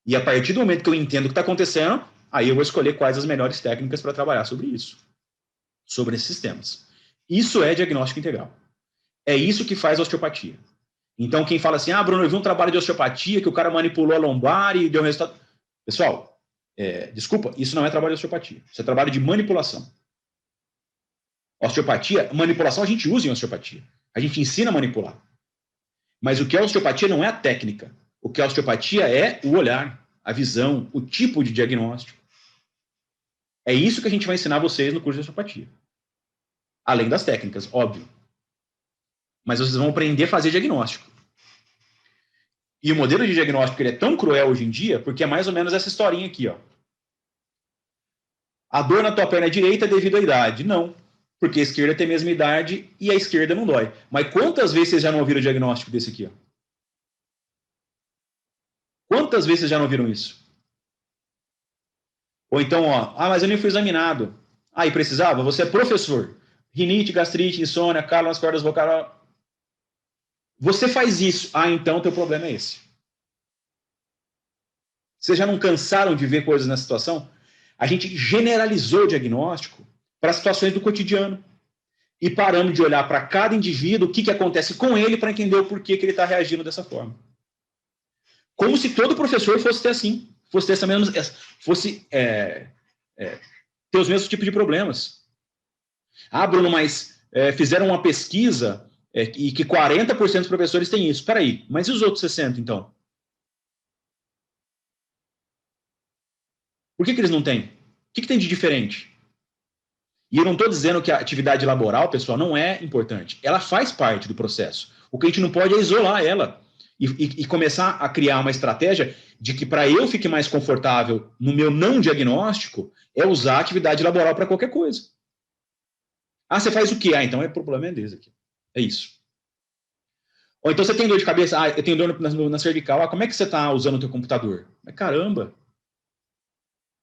E a partir do momento que eu entendo o que está acontecendo, aí eu vou escolher quais as melhores técnicas para trabalhar sobre isso, sobre esses sistemas. Isso é diagnóstico integral. É isso que faz a osteopatia. Então, quem fala assim, Bruno, eu vi um trabalho de osteopatia que o cara manipulou a lombar e deu um resultado... Pessoal, desculpa, isso não é trabalho de osteopatia. Isso é trabalho de manipulação. Osteopatia, manipulação a gente usa em osteopatia. A gente ensina a manipular. Mas o que é osteopatia não é a técnica. O que é osteopatia é o olhar, a visão, o tipo de diagnóstico. É isso que a gente vai ensinar vocês no curso de osteopatia. Além das técnicas, óbvio. Mas vocês vão aprender a fazer diagnóstico. E o modelo de diagnóstico ele é tão cruel hoje em dia, porque é mais ou menos essa historinha aqui, ó. A dor na tua perna direita é devido à idade. Não, porque a esquerda tem a mesma idade e a esquerda não dói. Mas quantas vezes vocês já não ouviram o diagnóstico desse aqui, ó? Quantas vezes vocês já não ouviram isso? Ou então, mas eu nem fui examinado. E precisava? Você é professor. Rinite, gastrite, insônia, calo nas cordas vocais. Você faz isso. Então teu problema é esse. Vocês já não cansaram de ver coisas nessa situação? A gente generalizou o diagnóstico para situações do cotidiano. E paramos de olhar para cada indivíduo, o que acontece com ele, para entender o porquê que ele está reagindo dessa forma. Como se todo professor fosse ter assim. Fosse ter ter os mesmos tipos de problemas. Bruno, mas fizeram uma pesquisa e que 40% dos professores têm isso. Espera aí, mas e os outros 60%, então? Por que eles não têm? O que tem de diferente? E eu não estou dizendo que a atividade laboral, pessoal, não é importante. Ela faz parte do processo. O que a gente não pode é isolar ela e começar a criar uma estratégia de que para eu fique mais confortável no meu não diagnóstico é usar a atividade laboral para qualquer coisa. Você faz o quê? Então é problema desse aqui. É isso. Ou então você tem dor de cabeça, eu tenho dor na cervical, como é que você está usando o teu computador? Mas caramba!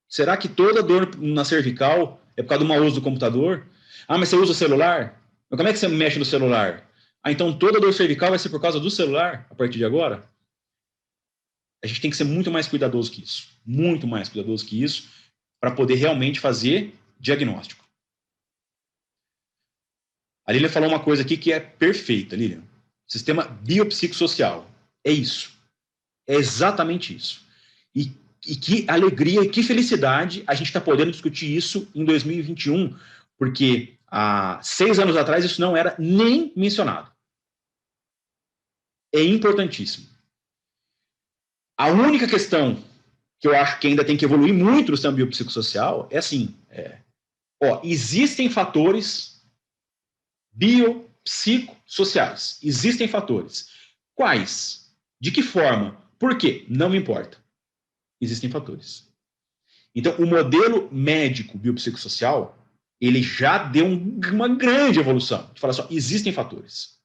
Será que toda dor na cervical é por causa do mau uso do computador? Mas você usa o celular? Mas como é que você mexe no celular? Então toda dor cervical vai ser por causa do celular a partir de agora? A gente tem que ser muito mais cuidadoso que isso. Muito mais cuidadoso que isso para poder realmente fazer diagnóstico. A Lilian falou uma coisa aqui que é perfeita, Lilian. Sistema biopsicossocial. É isso. É exatamente isso. E que alegria e que felicidade a gente está podendo discutir isso em 2021, porque há 6 anos atrás isso não era nem mencionado. É importantíssimo. A única questão que eu acho que ainda tem que evoluir muito no sistema biopsicossocial é assim, existem fatores biopsicossociais. Existem fatores. Quais? De que forma? Por quê? Não me importa. Existem fatores. Então, o modelo médico biopsicossocial, ele já deu uma grande evolução. De falar só, existem fatores.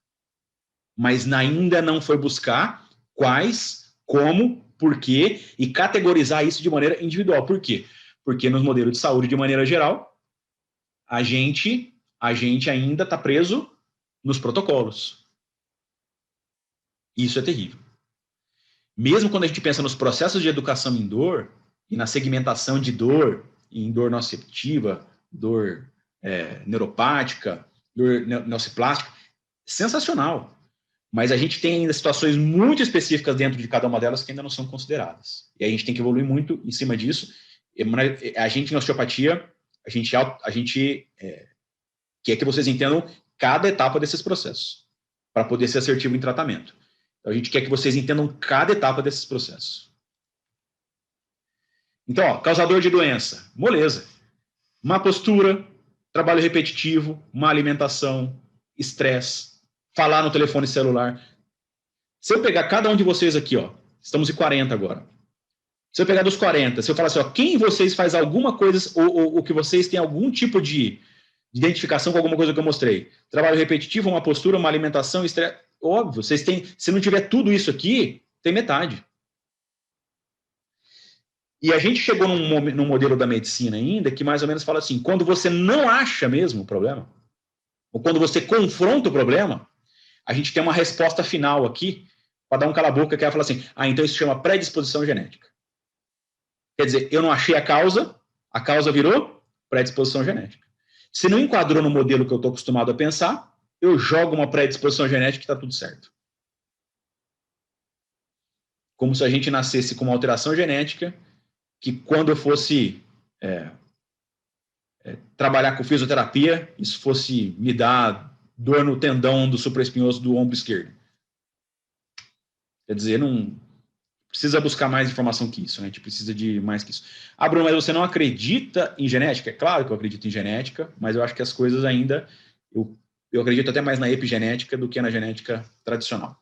Mas ainda não foi buscar quais, como, por quê, e categorizar isso de maneira individual. Por quê? Porque nos modelos de saúde, de maneira geral, a gente ainda está preso nos protocolos. Isso é terrível. Mesmo quando a gente pensa nos processos de educação em dor, e na segmentação de dor, em dor nociceptiva, dor neuropática, dor nociplástica, sensacional. Mas a gente tem ainda situações muito específicas dentro de cada uma delas que ainda não são consideradas. E a gente tem que evoluir muito em cima disso. A gente, na osteopatia, a gente quer que vocês entendam cada etapa desses processos, para poder ser assertivo em tratamento. Então, a gente quer que vocês entendam cada etapa desses processos. Então, causador de doença, moleza. Má postura, trabalho repetitivo, má alimentação, estresse, falar no telefone celular. Se eu pegar cada um de vocês aqui, estamos em 40 agora. Se eu pegar dos 40, se eu falar assim, ó, quem vocês faz alguma coisa, ou que vocês têm algum tipo de identificação com alguma coisa que eu mostrei. Trabalho repetitivo, uma postura, uma alimentação, estresse. Óbvio, vocês têm. Se não tiver tudo isso aqui, tem metade. E a gente chegou num modelo da medicina ainda que mais ou menos fala assim: quando você não acha mesmo o problema, ou quando você confronta o problema, a gente tem uma resposta final aqui para dar um cala-boca que ela fala assim: ah, então isso se chama predisposição genética. Quer dizer, eu não achei a causa virou predisposição genética. Se não enquadrou no modelo que eu estou acostumado a pensar, eu jogo uma predisposição genética e está tudo certo. Como se a gente nascesse com uma alteração genética que quando eu fosse trabalhar com fisioterapia, isso fosse me dar dor no tendão do supraespinhoso do ombro esquerdo. Quer dizer, não precisa buscar mais informação que isso, né? A gente precisa de mais que isso. Ah, Bruno, mas você não acredita em genética? É claro que eu acredito em genética, mas eu acho que as coisas ainda... Eu acredito até mais na epigenética do que na genética tradicional.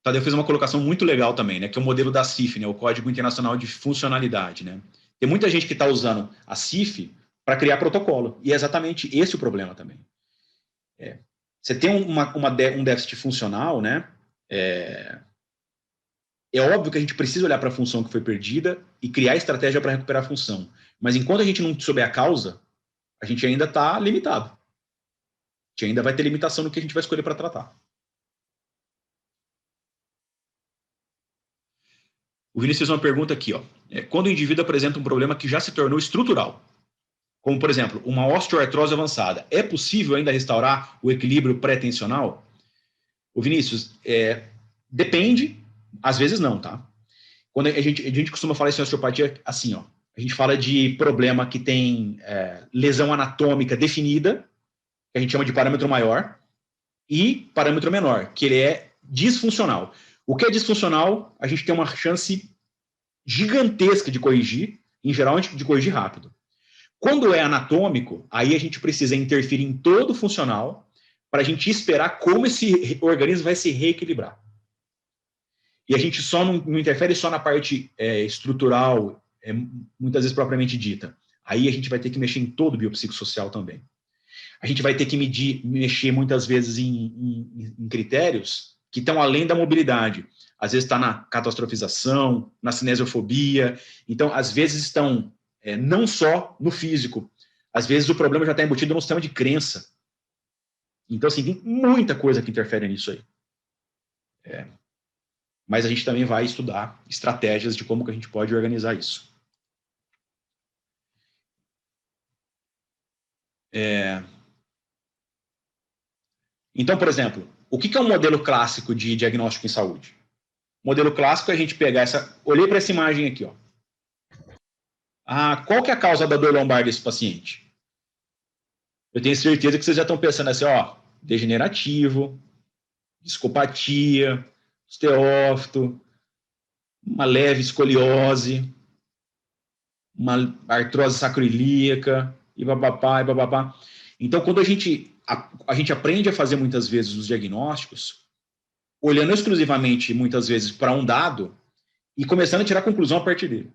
Tadeu fez uma colocação muito legal também, né? Que é o modelo da CIF, né? O Código Internacional de Funcionalidade, né? Tem muita gente que está usando a CIF para criar protocolo. E é exatamente esse o problema também. Você tem um déficit funcional, né? É óbvio que a gente precisa olhar para a função que foi perdida e criar estratégia para recuperar a função. Mas enquanto a gente não souber a causa, a gente ainda está limitado. A gente ainda vai ter limitação no que a gente vai escolher para tratar. O Vinícius fez uma pergunta aqui, ó. Quando o indivíduo apresenta um problema que já se tornou estrutural, como, por exemplo, uma osteoartrose avançada, é possível ainda restaurar o equilíbrio pré-tensional? O Vinícius, depende, às vezes não, tá? Quando a gente costuma falar isso em osteopatia assim, ó. A gente fala de problema que tem lesão anatômica definida, que a gente chama de parâmetro maior, e parâmetro menor, que ele é disfuncional. O que é disfuncional, a gente tem uma chance gigantesca de corrigir, em geral, de corrigir rápido. Quando é anatômico, aí a gente precisa interferir em todo o funcional para a gente esperar como esse organismo vai se reequilibrar. E a gente só não interfere só na parte estrutural, muitas vezes propriamente dita. Aí a gente vai ter que mexer em todo o biopsicossocial também. A gente vai ter que mexer muitas vezes em critérios que estão além da mobilidade. Às vezes está na catastrofização, na cinesiofobia. Então, às vezes estão não só no físico. Às vezes o problema já está embutido no sistema de crença. Então, assim, tem muita coisa que interfere nisso aí. Mas a gente também vai estudar estratégias de como que a gente pode organizar isso. Então, por exemplo, o que é um modelo clássico de diagnóstico em saúde? O modelo clássico é a gente pegar essa... Olhei para essa imagem aqui, ó. Qual que é a causa da dor lombar desse paciente? Eu tenho certeza que vocês já estão pensando assim, ó, degenerativo, discopatia, osteófito, uma leve escoliose, uma artrose sacroiliaca, e babapá, e babapá. Então, quando a gente aprende a fazer muitas vezes os diagnósticos, olhando exclusivamente, muitas vezes, para um dado e começando a tirar conclusão a partir dele.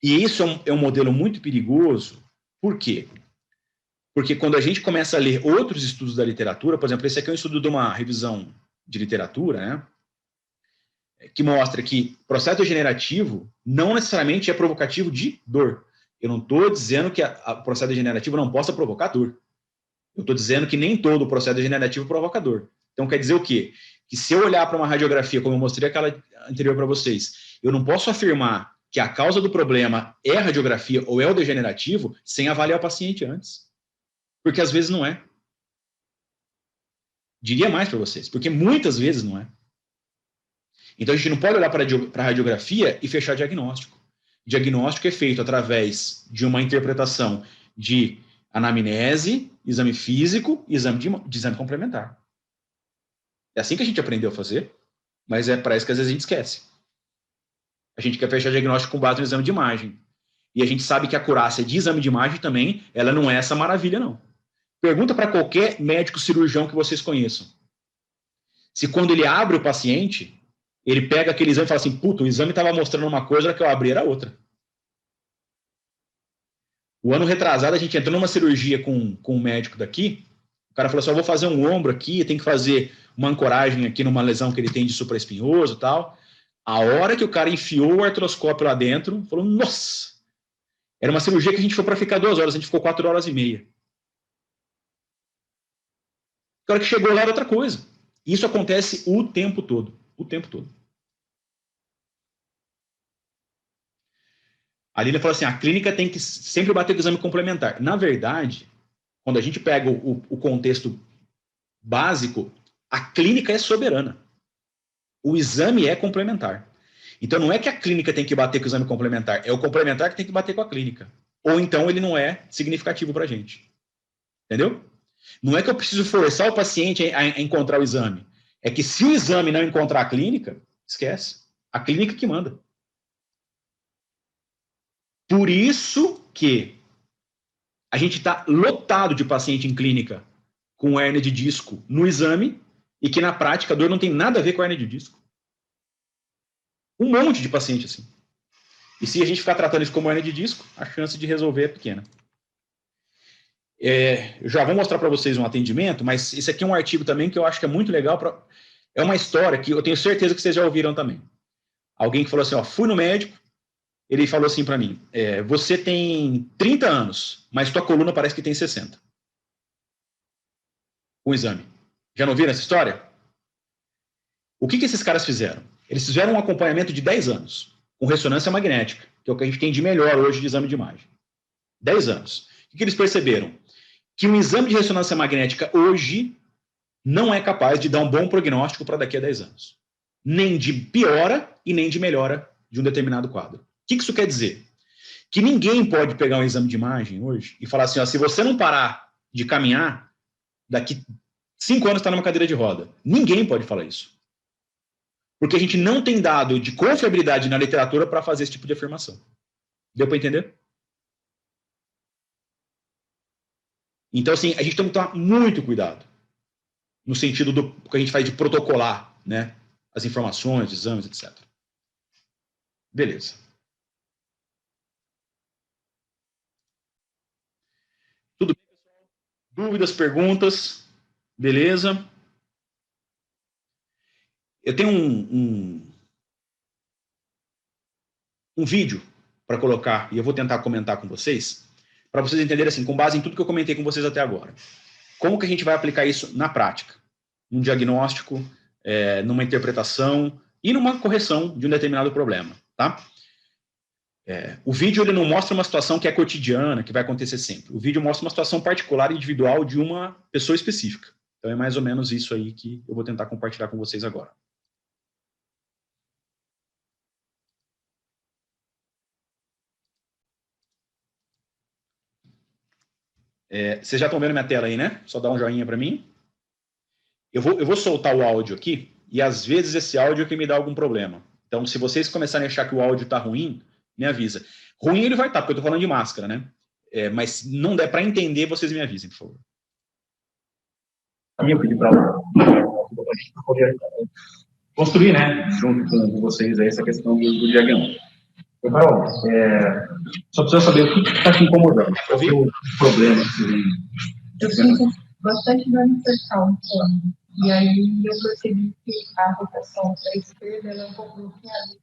E isso é um modelo muito perigoso. Por quê? Porque quando a gente começa a ler outros estudos da literatura, por exemplo, esse aqui é um estudo de uma revisão de literatura, né? Que mostra que processo degenerativo não necessariamente é provocativo de dor. Eu não estou dizendo que o processo degenerativo não possa provocar dor. Eu estou dizendo que nem todo o processo degenerativo provoca dor. Então, quer dizer o quê? Que se eu olhar para uma radiografia, como eu mostrei aquela anterior para vocês, eu não posso afirmar que a causa do problema é a radiografia ou é o degenerativo sem avaliar o paciente antes. Porque às vezes não é. Diria mais para vocês, porque muitas vezes não é. Então, a gente não pode olhar para a radiografia e fechar diagnóstico. Diagnóstico é feito através de uma interpretação de anamnese, exame físico e exame complementar. É assim que a gente aprendeu a fazer, mas parece que às vezes a gente esquece. A gente quer fechar diagnóstico com base no exame de imagem. E a gente sabe que a acurácia de exame de imagem também, ela não é essa maravilha, não. Pergunta para qualquer médico cirurgião que vocês conheçam. se quando ele abre o paciente, ele pega aquele exame e fala assim, puta, o exame estava mostrando uma coisa, a hora que eu abri era outra. O ano retrasado, a gente entrou numa cirurgia com um médico daqui, o cara falou assim, eu vou fazer um ombro aqui, tem que fazer uma ancoragem aqui numa lesão que ele tem de supraespinhoso e tal. A hora que o cara enfiou o artroscópio lá dentro, falou, nossa! Era uma cirurgia que a gente foi para ficar 2 horas, a gente ficou 4 horas e meia. A hora que chegou lá era outra coisa. Isso acontece o tempo todo. O tempo todo. A Lília falou assim, a clínica tem que sempre bater com o exame complementar. Na verdade, quando a gente pega o contexto básico, a clínica é soberana. O exame é complementar. Então não é que a clínica tem que bater com o exame complementar, é o complementar que tem que bater com a clínica. Ou então ele não é significativo para a gente. Entendeu? Não é que eu preciso forçar o paciente a encontrar o exame. É que se o exame não encontrar a clínica, esquece. A clínica que manda. Por isso que a gente está lotado de paciente em clínica com hérnia de disco no exame e que na prática a dor não tem nada a ver com a hérnia de disco. Um monte de paciente assim. E se a gente ficar tratando isso como hérnia de disco, a chance de resolver é pequena. Eu já vou mostrar para vocês um atendimento, mas esse aqui é um artigo também que eu acho que é muito legal. É uma história que eu tenho certeza que vocês já ouviram também. Alguém que falou assim, ó, fui no médico, ele falou assim para mim, você tem 30 anos, mas tua coluna parece que tem 60. Um exame. Já não viram essa história? O que esses caras fizeram? Eles fizeram um acompanhamento de 10 anos, com ressonância magnética, que é o que a gente tem de melhor hoje de exame de imagem. 10 anos. O que eles perceberam? Que um exame de ressonância magnética hoje não é capaz de dar um bom prognóstico para daqui a 10 anos. Nem de piora e nem de melhora de um determinado quadro. O que isso quer dizer? Que ninguém pode pegar um exame de imagem hoje e falar assim, ó, se você não parar de caminhar, daqui 5 anos está numa cadeira de roda. Ninguém pode falar isso. Porque a gente não tem dado de confiabilidade na literatura para fazer esse tipo de afirmação. Deu para entender? Então, assim, a gente tem que tomar muito cuidado no sentido do que a gente faz de protocolar, né, as informações, exames, etc. Beleza. Tudo bem, pessoal? Dúvidas, perguntas? Beleza? Eu tenho um vídeo para colocar, e eu vou tentar comentar com vocês, para vocês entenderem, assim, com base em tudo que eu comentei com vocês até agora. Como que a gente vai aplicar isso na prática? Num diagnóstico, numa interpretação e numa correção de um determinado problema, tá? O vídeo ele não mostra uma situação que é cotidiana, que vai acontecer sempre. O vídeo mostra uma situação particular, individual, de uma pessoa específica. Então é mais ou menos isso aí que eu vou tentar compartilhar com vocês agora. Vocês já estão vendo minha tela aí, né? Só dá um joinha para mim. Eu vou soltar o áudio aqui, e às vezes esse áudio é que me dá algum problema. Então, se vocês começarem a achar que o áudio está ruim, me avisa. Ruim ele vai estar, porque eu estou falando de máscara, né? Mas não der para entender, vocês me avisem, por favor. Eu pedi para poder construir, né, junto com vocês, aí, essa questão do diagnóstico. Eu, Carol, só precisa saber o que está te incomodando. Qual é o problema que você vem? Eu sinto bastante dor no cervical, e aí eu percebi que a rotação para a esquerda é um pouco bloqueada.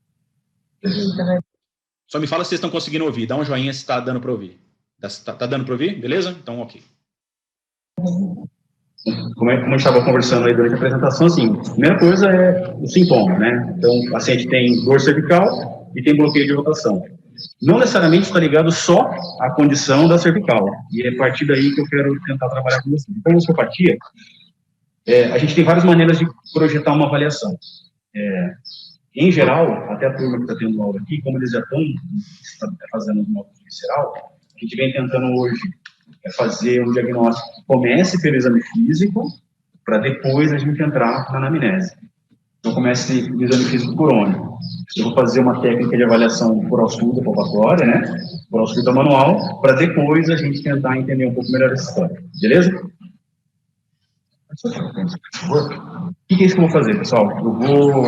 Só me fala se vocês estão conseguindo ouvir. Dá um joinha se está dando para ouvir. Tá dando para ouvir? Beleza? Então, ok. Como a gente estava conversando aí durante a apresentação, assim, a primeira coisa é o sintoma, né? Então, o paciente tem dor cervical e tem bloqueio de rotação. Não necessariamente está ligado só à condição da cervical. E é a partir daí que eu quero tentar trabalhar com você. Então, a osteopatia, a gente tem várias maneiras de projetar uma avaliação. Em geral, até a turma que está tendo aula aqui, como eles já estão fazendo um módulo visceral, a gente vem tentando hoje fazer um diagnóstico que comece pelo exame físico, para depois a gente entrar na anamnese. Então, comece o exame físico por onde? Eu vou fazer uma técnica de avaliação por ausculta palpatória, né? Por ausculta manual, para depois a gente tentar entender um pouco melhor essa história. Beleza? Por favor. O que é isso que eu vou fazer, pessoal? Eu vou,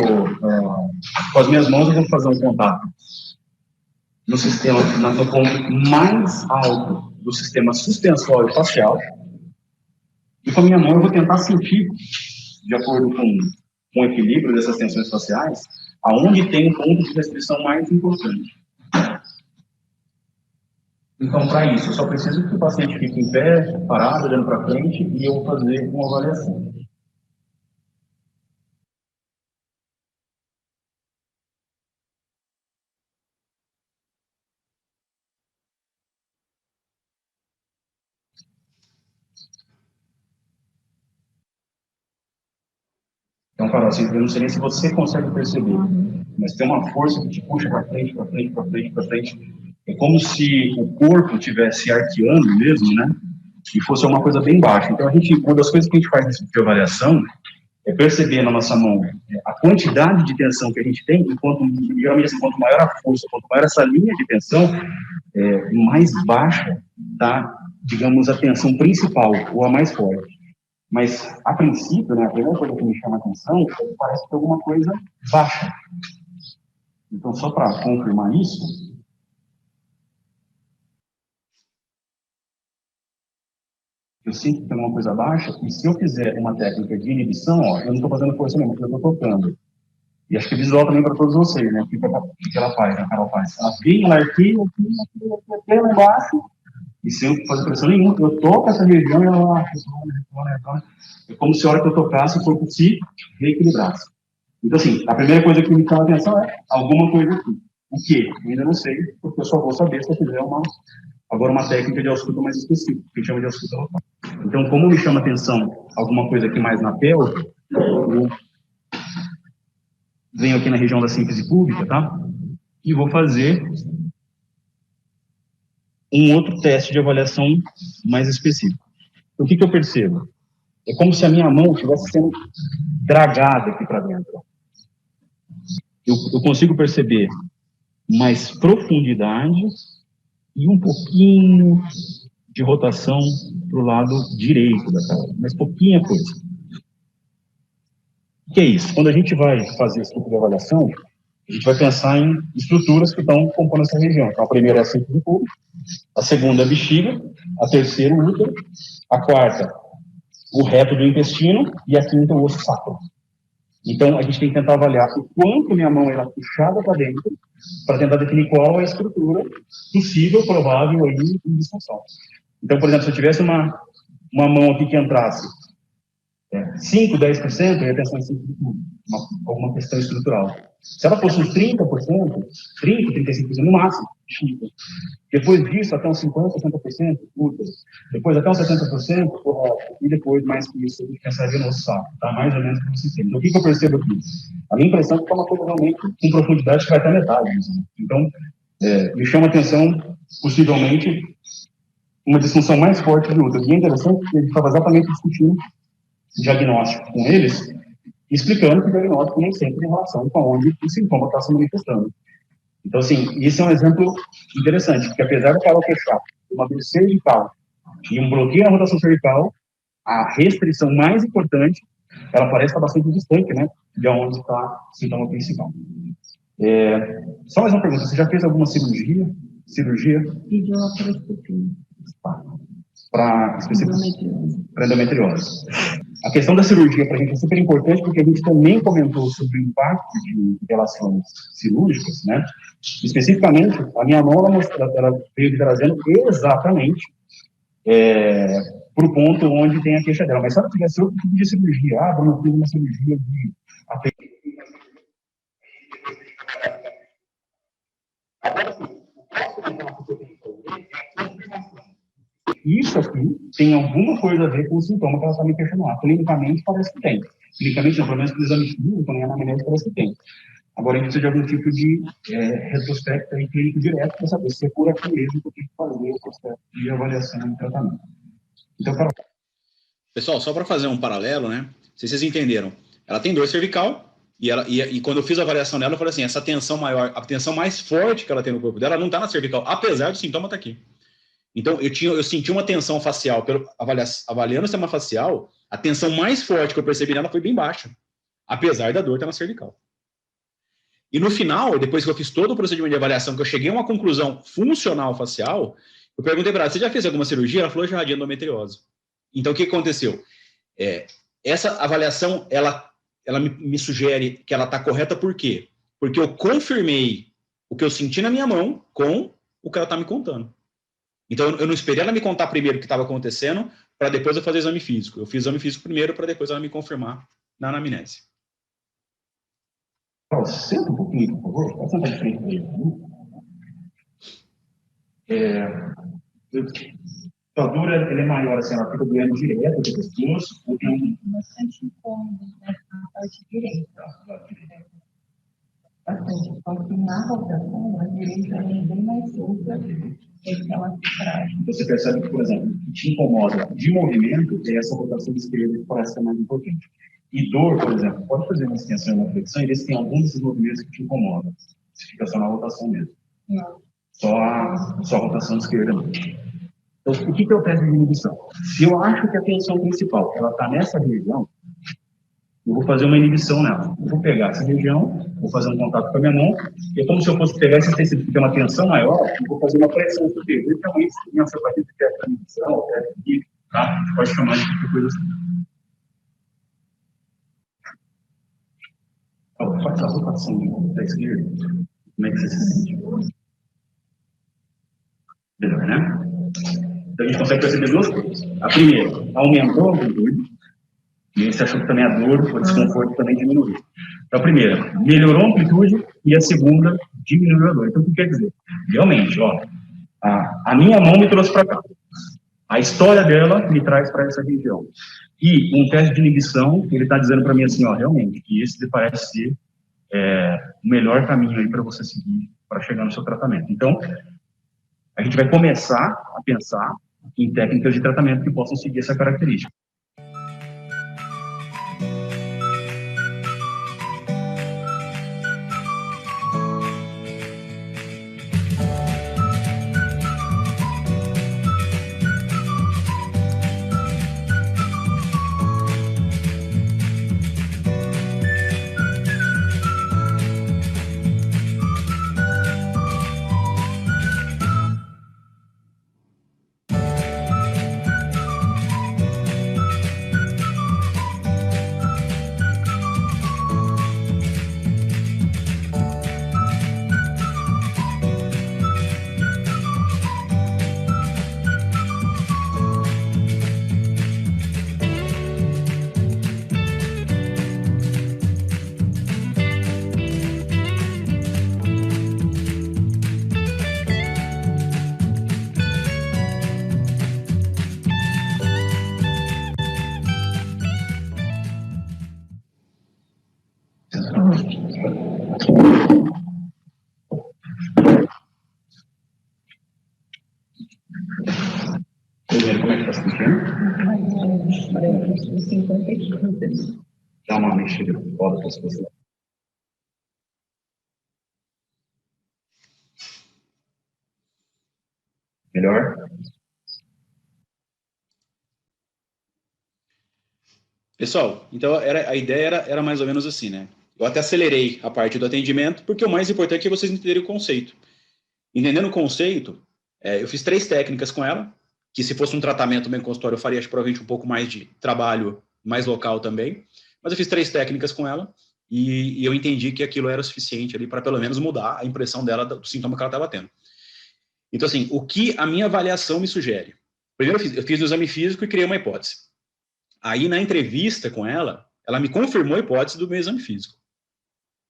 com as minhas mãos, eu vou fazer um contato no sistema, no ponto mais alto do sistema suspensório facial, e com a minha mão eu vou tentar sentir, de acordo com o equilíbrio dessas tensões faciais, aonde tem um ponto de restrição mais importante. Então, para isso, eu só preciso que o paciente fique em pé, parado, olhando para frente, e eu vou fazer uma avaliação. Então, Carol, assim, eu não sei nem se você consegue perceber, mas tem uma força que te puxa para frente, para frente, para frente, para frente. É como se o corpo estivesse arqueando mesmo, né? E fosse uma coisa bem baixa. Então, uma das coisas que a gente faz nessa tipo de avaliação é perceber na nossa mão a quantidade de tensão que a gente tem, geralmente, assim, quanto maior a força, quanto maior essa linha de tensão, mais baixa está, digamos, a tensão principal, ou a mais forte. Mas, a princípio, né, a primeira coisa que me chama a atenção é que parece que tem alguma coisa baixa. Então, só para confirmar isso, eu sinto que tem alguma coisa baixa, e se eu fizer uma técnica de inibição, ó, eu não estou fazendo força nenhuma, eu estou tocando. E acho que é visual também para todos vocês, né? O que ela faz, a Carol faz? Ela vem, ela arqueia, aqui lá embaixo, e sem eu fazer pressão nenhuma, eu toco essa região e ela retorna. É como se a hora que eu tocasse, o corpo se reequilibrasse. Então, assim, a primeira coisa que me chama a atenção é alguma coisa aqui. O quê? Eu ainda não sei, porque eu só vou saber se eu fizer uma técnica de ausculta mais específica, que a gente chama de ausculta local. Então, como me chama a atenção alguma coisa aqui mais na pele, eu venho aqui na região da síntese pública, tá? E vou fazer um outro teste de avaliação mais específico. Então, o que eu percebo? É como se a minha mão estivesse sendo dragada aqui para dentro. Eu consigo perceber mais profundidade e um pouquinho de rotação para o lado direito da cara, mas pouquinha coisa. O que é isso? Quando a gente vai fazer esse tipo de avaliação, a gente vai pensar em estruturas que estão compondo essa região. Então, a primeira é a síntese pública, a segunda é a bexiga, a terceira o útero, a quarta o reto do intestino e a quinta o osso sacro. Então, a gente tem que tentar avaliar o quanto minha mão é puxada para dentro para tentar definir qual é a estrutura possível, provável aí em disfunção. Então, por exemplo, se eu tivesse uma mão aqui que entrasse 5, 10%, eu ia pensar em alguma questão estrutural. Se ela fosse uns 30%, 30, 35% no máximo, chica. Depois disso, até uns 50%, 60%, útero. Depois até uns 70%, correto. E depois, mais que isso, a gente pensaria no saco. Tá mais ou menos como se tem. Então, o que eu percebo aqui? A minha impressão é que é uma coisa realmente com profundidade que vai até metade. Né? Então, me chama a atenção, possivelmente, uma disfunção mais forte de útero. E é interessante que ele estava exatamente discutindo diagnóstico com eles, explicando que o diagnóstico nem sempre tem relação com onde o sintoma está se manifestando. Então, assim, isso é um exemplo interessante, porque apesar do cara fechar uma dor cervical e um bloqueio na rotação cervical, a restrição mais importante, ela parece estar bastante distante, né, de onde está o sintoma principal. Só mais uma pergunta, você já fez alguma cirurgia? Videolaparoscopia. Para endometriose. A questão da cirurgia para a gente é super importante porque a gente também comentou sobre o impacto de relações cirúrgicas, né? Especificamente, a minha mão, ela veio trazendo exatamente para o ponto onde tem a queixa dela. Mas se ela tivesse outro tipo de cirurgia, eu fiz uma cirurgia de isso aqui tem alguma coisa a ver com o sintoma que ela está me questionando. Clinicamente, parece que tem. Clinicamente, não, pelo menos com o exame clínico, nem a anamnese, parece que tem. Agora, a gente precisa de algum tipo de retrospecto e clínico direto para saber se é por aqui mesmo que eu tenho que fazer o processo de avaliação e tratamento. Então, Pessoal, só para fazer um paralelo, né? Se vocês entenderam, ela tem dor cervical e quando eu fiz a avaliação dela, eu falei assim, essa tensão maior, a tensão mais forte que ela tem no corpo dela não está na cervical, apesar do sintoma estar aqui. Então, eu senti uma tensão facial, avaliando o sistema facial, A tensão mais forte que eu percebi nela foi bem baixa, apesar da dor estar na cervical. E no final, depois que eu fiz todo o procedimento de avaliação, que eu cheguei a uma conclusão funcional facial, eu perguntei para ela, você já fez alguma cirurgia? Ela falou, já, de endometriose. Então, o que aconteceu? Essa avaliação, ela me sugere que ela está correta por quê? Porque eu confirmei o que eu senti na minha mão com o que ela está me contando. Então, eu não esperei ela me contar primeiro o que estava acontecendo, para depois eu fazer exame físico. Eu fiz exame físico primeiro, para depois ela me confirmar na anamnese. Senta um pouquinho, por favor. Pode sentar de frente para ele. A dor é maior, assim, ela fica doendo direto do pescoço, ou tem bastante incômodo na parte direita. Bastante. Só que na rotação, a direita é bem mais solta que ela atrás. Você percebe que, por exemplo, o que te incomoda de movimento é essa rotação esquerda que parece ser mais importante. E dor, por exemplo, pode fazer uma extensão e uma flexão e ver se tem algum desses movimentos que te incomodam. Se fica só na rotação mesmo. Não. Só a rotação esquerda mesmo. Então, o que é o teste de inibição? Se eu acho que a tensão principal ela está nessa região, eu vou fazer uma inibição nela. Eu vou pegar essa região, vou fazer um contato com a minha mão, e é como se eu fosse pegar esse tecido que tem uma tensão maior, e vou fazer uma pressão sobre ele. Então, isso tem essa parte de teste de inibição, teste de, tá? A gente pode chamar de qualquer coisa assim. Então, faz a rotação da esquerda. Como é que você se sente? Melhor, né? Então, a gente consegue perceber duas coisas. A primeira, aumentou a amplitude, e você achou que também a dor, o desconforto também diminuiu. Então, a primeira, melhorou a amplitude, e a segunda, diminuiu a dor. Então, o que quer dizer? Realmente, ó, a minha mão me trouxe para cá. A história dela me traz para essa região. E um teste de inibição, ele está dizendo para mim assim, ó, realmente, que esse parece ser o melhor caminho aí para você seguir para chegar no seu tratamento. Então, a gente vai começar a pensar em técnicas de tratamento que possam seguir essa característica. Como é que está se sentindo? Dá uma mexida de volta para você. Melhor? Pessoal, então a ideia era mais ou menos assim, né? Eu até acelerei a parte do atendimento, porque o mais importante é vocês entenderem o conceito. Entendendo o conceito, eu fiz 3 técnicas com ela, que se fosse um tratamento bem consultório, eu faria provavelmente um pouco mais de trabalho mais local também. Mas eu fiz 3 técnicas com ela e eu entendi que aquilo era o suficiente ali para pelo menos mudar a impressão dela do sintoma que ela estava tendo. Então, assim, o que a minha avaliação me sugere? Primeiro, eu fiz o exame físico e criei uma hipótese. Aí, na entrevista com ela me confirmou a hipótese do meu exame físico.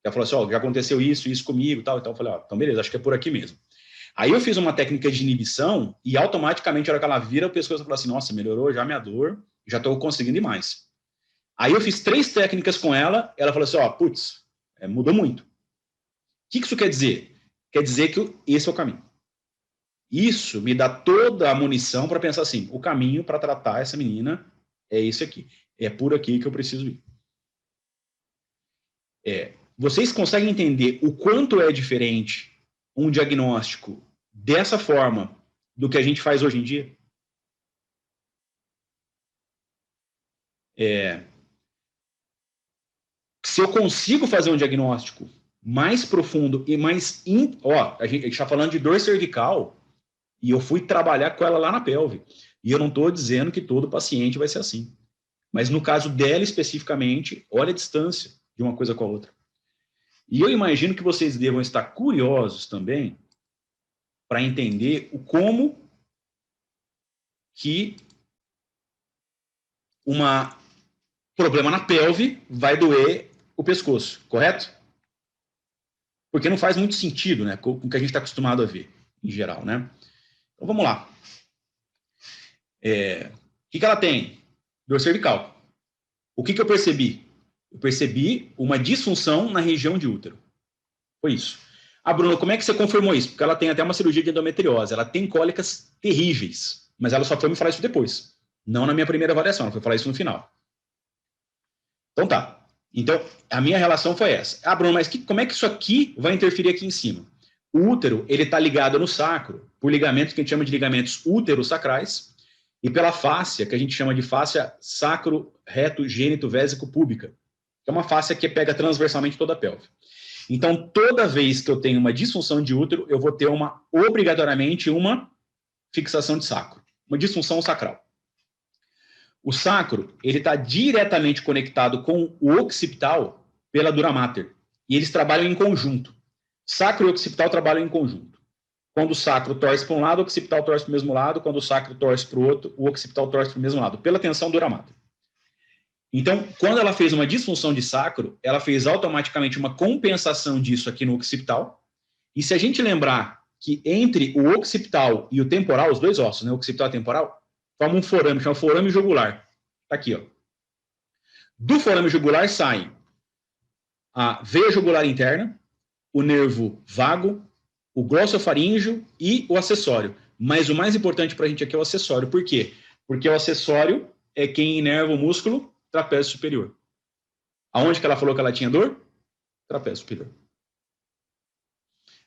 Ela falou assim, ó, já aconteceu isso comigo, tal e tal. Eu falei, ó, então beleza, acho que é por aqui mesmo. Aí eu fiz uma técnica de inibição e automaticamente, a hora que ela vira o pescoço, eu falei assim, nossa, melhorou já a minha dor, já estou conseguindo ir mais. Aí eu fiz 3 técnicas com ela falou assim, ó, putz, mudou muito. O que isso quer dizer? Quer dizer que esse é o caminho. Isso me dá toda a munição para pensar assim, o caminho para tratar essa menina é esse aqui. É por aqui que eu preciso ir. Vocês conseguem entender o quanto é diferente um diagnóstico dessa forma do que a gente faz hoje em dia? se eu consigo fazer um diagnóstico mais profundo e mais... a gente está falando de dor cervical e eu fui trabalhar com ela lá na pelve. E eu não estou dizendo que todo paciente vai ser assim. Mas no caso dela especificamente, olha a distância de uma coisa com a outra. E eu imagino que vocês devam estar curiosos também para entender o como que um problema na pelve vai doer o pescoço, correto? Porque não faz muito sentido, né, com o que a gente está acostumado a ver, em geral, né? Então, vamos lá. O que ela tem? Dor cervical. O que eu percebi? Eu percebi uma disfunção na região de útero. Foi isso. Bruna, como é que você confirmou isso? Porque ela tem até uma cirurgia de endometriose. Ela tem cólicas terríveis. Mas ela só foi me falar isso depois. Não na minha primeira avaliação. Ela foi falar isso no final. Então tá. Então, a minha relação foi essa. Bruna, mas como é que isso aqui vai interferir aqui em cima? O útero, ele está ligado no sacro por ligamentos que a gente chama de ligamentos útero-sacrais e pela fáscia, que a gente chama de fáscia sacro-reto-gênito-vésico-púbica, que é uma fáscia que pega transversalmente toda a pelve. Então, toda vez que eu tenho uma disfunção de útero, eu vou ter obrigatoriamente uma fixação de sacro, uma disfunção sacral. O sacro, ele está diretamente conectado com o occipital pela dura mater, e eles trabalham em conjunto. Sacro e occipital trabalham em conjunto. Quando o sacro torce para um lado, o occipital torce para o mesmo lado. Quando o sacro torce para o outro, o occipital torce para o mesmo lado, pela tensão dura mater. Então, quando ela fez uma disfunção de sacro, ela fez automaticamente uma compensação disso aqui no occipital. E se a gente lembrar que entre o occipital e o temporal, os dois ossos, né, o occipital e o temporal, forma um forame, chama forame jugular. Está aqui, ó. Do forame jugular saem a veia jugular interna, o nervo vago, o glossofaríngeo e o acessório. Mas o mais importante para a gente aqui é o acessório. Por quê? Porque o acessório é quem inerva o músculo trapézio superior. Aonde que ela falou que ela tinha dor? Trapézio superior.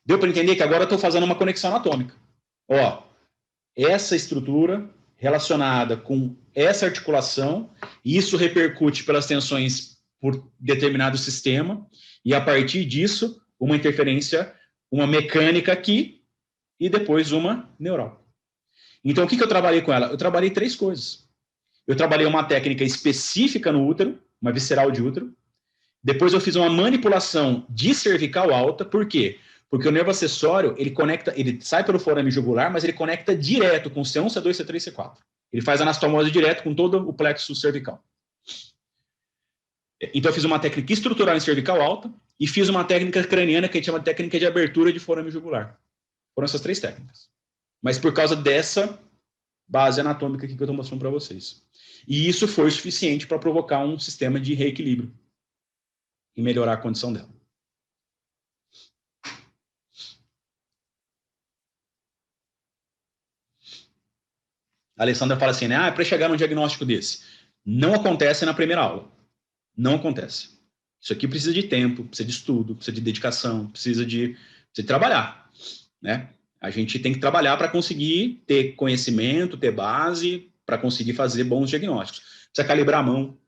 Deu para entender que agora eu estou fazendo uma conexão anatômica. Ó, essa estrutura relacionada com essa articulação, isso repercute pelas tensões por determinado sistema, e a partir disso, uma interferência, uma mecânica aqui, e depois uma neural. Então, o que eu trabalhei com ela? Eu trabalhei 3 coisas. Eu trabalhei uma técnica específica no útero, uma visceral de útero. Depois eu fiz uma manipulação de cervical alta. Por quê? Porque o nervo acessório, ele sai pelo forame jugular, mas ele conecta direto com C1, C2, C3, C4. Ele faz anastomose direto com todo o plexo cervical. Então eu fiz uma técnica estrutural em cervical alta e fiz uma técnica craniana que a gente chama de técnica de abertura de forame jugular. Foram essas 3 técnicas. Mas por causa dessa base anatômica aqui que eu estou mostrando para vocês. E isso foi suficiente para provocar um sistema de reequilíbrio e melhorar a condição dela. A Alessandra fala assim, né? Para chegar num diagnóstico desse. Não acontece na primeira aula. Não acontece. Isso aqui precisa de tempo, precisa de estudo, precisa de dedicação, precisa de trabalhar, né? A gente tem que trabalhar para conseguir ter conhecimento, ter base, para conseguir fazer bons diagnósticos. Precisa calibrar a mão.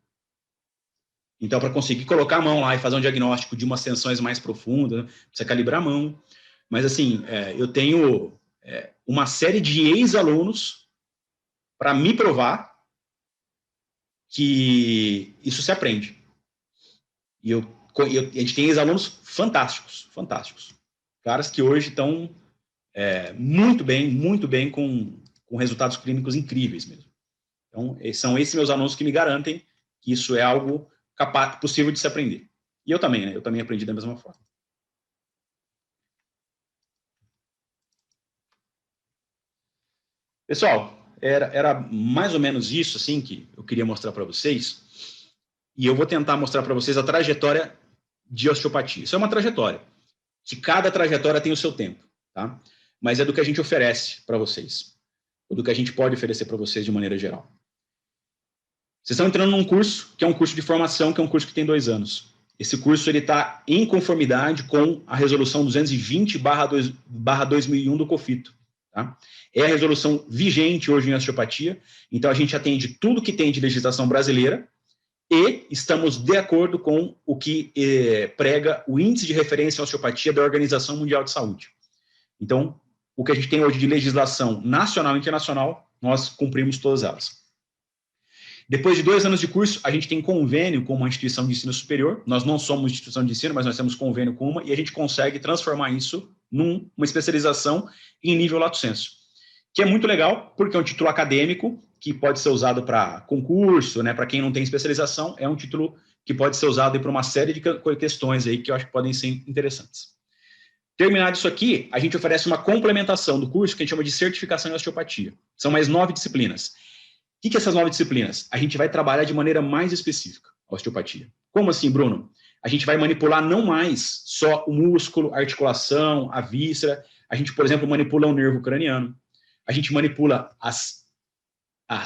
Então, para conseguir colocar a mão lá e fazer um diagnóstico de umas tensões mais profundas, precisa calibrar a mão. Mas, assim, eu tenho uma série de ex-alunos para me provar que isso se aprende. E a gente tem ex-alunos fantásticos, fantásticos. Caras que hoje estão muito bem com resultados clínicos incríveis mesmo. Então, são esses meus alunos que me garantem que isso é algo possível de se aprender. E eu também, né? Eu também aprendi da mesma forma. Pessoal, era mais ou menos isso assim que eu queria mostrar para vocês. E eu vou tentar mostrar para vocês a trajetória de osteopatia. Isso é uma trajetória. Que cada trajetória tem o seu tempo, tá? Mas é do que a gente oferece para vocês. Ou do que a gente pode oferecer para vocês de maneira geral. Vocês estão entrando num curso, que é um curso de formação, que é um curso que tem 2 anos. Esse curso está em conformidade com a resolução 220/2001 do COFITO. Tá? É a resolução vigente hoje em osteopatia. Então, a gente atende tudo que tem de legislação brasileira, e estamos de acordo com o que prega o índice de referência em osteopatia da Organização Mundial de Saúde. Então, o que a gente tem hoje de legislação nacional e internacional, nós cumprimos todas elas. Depois de 2 anos de curso, a gente tem convênio com uma instituição de ensino superior. Nós não somos instituição de ensino, mas nós temos convênio com uma, e a gente consegue transformar isso numa especialização em nível lato sensu, que é muito legal, porque é um título acadêmico, que pode ser usado para concurso, né, para quem não tem especialização, é um título que pode ser usado para uma série de questões aí que eu acho que podem ser interessantes. Terminado isso aqui, a gente oferece uma complementação do curso que a gente chama de certificação em osteopatia. São mais 9 disciplinas. O que essas 9 disciplinas? A gente vai trabalhar de maneira mais específica a osteopatia. Como assim, Bruno? A gente vai manipular não mais só o músculo, a articulação, a víscera. A gente, por exemplo, manipula o nervo craniano. A gente manipula as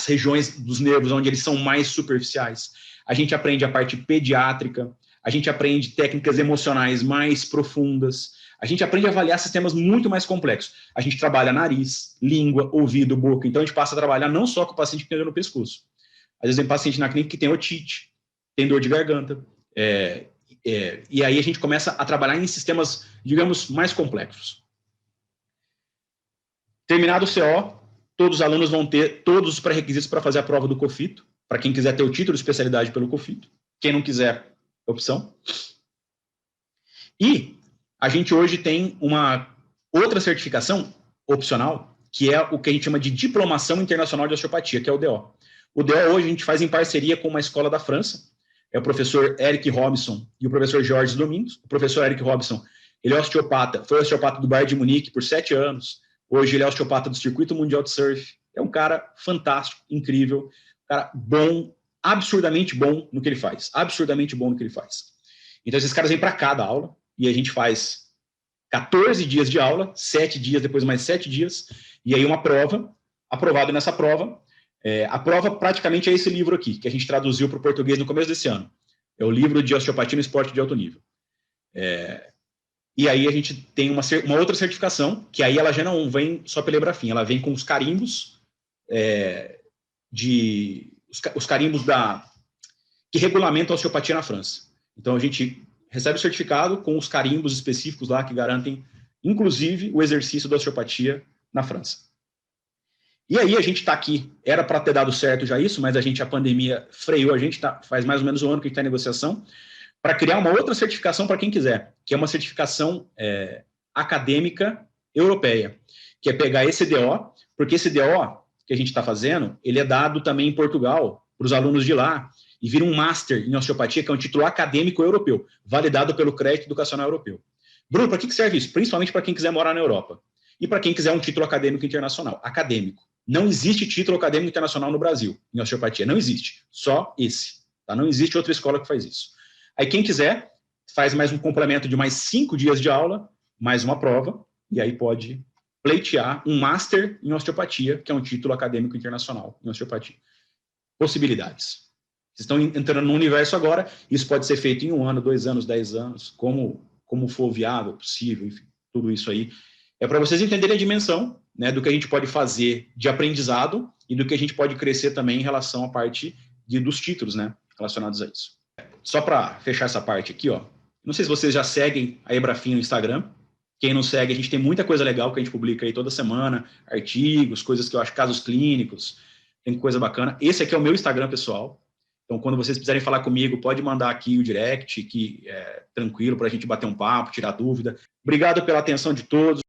regiões dos nervos onde eles são mais superficiais. A gente aprende a parte pediátrica. A gente aprende técnicas emocionais mais profundas. A gente aprende a avaliar sistemas muito mais complexos. A gente trabalha nariz, língua, ouvido, boca. Então, a gente passa a trabalhar não só com o paciente que tem dor no pescoço. Às vezes, tem paciente na clínica que tem otite, tem dor de garganta. E aí, a gente começa a trabalhar em sistemas, digamos, mais complexos. Terminado o CO, todos os alunos vão ter todos os pré-requisitos para fazer a prova do COFITO, para quem quiser ter o título de especialidade pelo COFITO. Quem não quiser, opção. E a gente hoje tem uma outra certificação opcional, que é o que a gente chama de Diplomação Internacional de Osteopatia, que é o DO. O DO hoje a gente faz em parceria com uma escola da França, é o professor Eric Robson e o professor Jorge Domingos. O professor Eric Robson, ele é osteopata, foi osteopata do Bayern de Munique por 7 anos, hoje ele é osteopata do Circuito Mundial de Surf, é um cara fantástico, incrível, um cara bom, absurdamente bom no que ele faz, absurdamente bom no que ele faz. Então esses caras vêm para cá dar aula, e a gente faz 14 dias de aula, 7 dias, depois mais 7 dias, e aí uma prova, aprovado nessa prova. A prova praticamente é esse livro aqui, que a gente traduziu para o português no começo desse ano. É o livro de Osteopatia no Esporte de Alto Nível. E aí a gente tem uma outra certificação, que aí ela já não vem só pela Ebrafim, ela vem com os carimbos, os carimbos que regulamentam a osteopatia na França. Então a gente recebe o certificado com os carimbos específicos lá que garantem, inclusive, o exercício da osteopatia na França. E aí a gente está aqui, era para ter dado certo já isso, mas a pandemia freou a gente, faz mais ou menos um ano que a gente está em negociação, para criar uma outra certificação para quem quiser, que é uma certificação acadêmica europeia, que é pegar esse DO, porque esse DO que a gente está fazendo, ele é dado também em Portugal, para os alunos de lá, e vira um Master em Osteopatia, que é um título acadêmico europeu, validado pelo Crédito Educacional Europeu. Bruno, para que serve isso? Principalmente para quem quiser morar na Europa. E para quem quiser um título acadêmico internacional. Acadêmico. Não existe título acadêmico internacional no Brasil, em osteopatia. Não existe. Só esse. Tá? Não existe outra escola que faz isso. Aí quem quiser, faz mais um complemento de mais 5 dias de aula, mais uma prova, e aí pode pleitear um Master em Osteopatia, que é um título acadêmico internacional em osteopatia. Possibilidades. Vocês estão entrando no universo agora, isso pode ser feito em 1 ano, 2 anos, 10 anos, como for viável, possível, enfim, tudo isso aí. É para vocês entenderem a dimensão, né, do que a gente pode fazer de aprendizado e do que a gente pode crescer também em relação à parte dos títulos, né, relacionados a isso. Só para fechar essa parte aqui, ó, não sei se vocês já seguem a Ebrafim no Instagram. Quem não segue, a gente tem muita coisa legal que a gente publica aí toda semana, artigos, coisas que eu acho, casos clínicos, tem coisa bacana. Esse aqui é o meu Instagram pessoal. Então, quando vocês quiserem falar comigo, pode mandar aqui o direct, que é tranquilo para a gente bater um papo, tirar dúvida. Obrigado pela atenção de todos.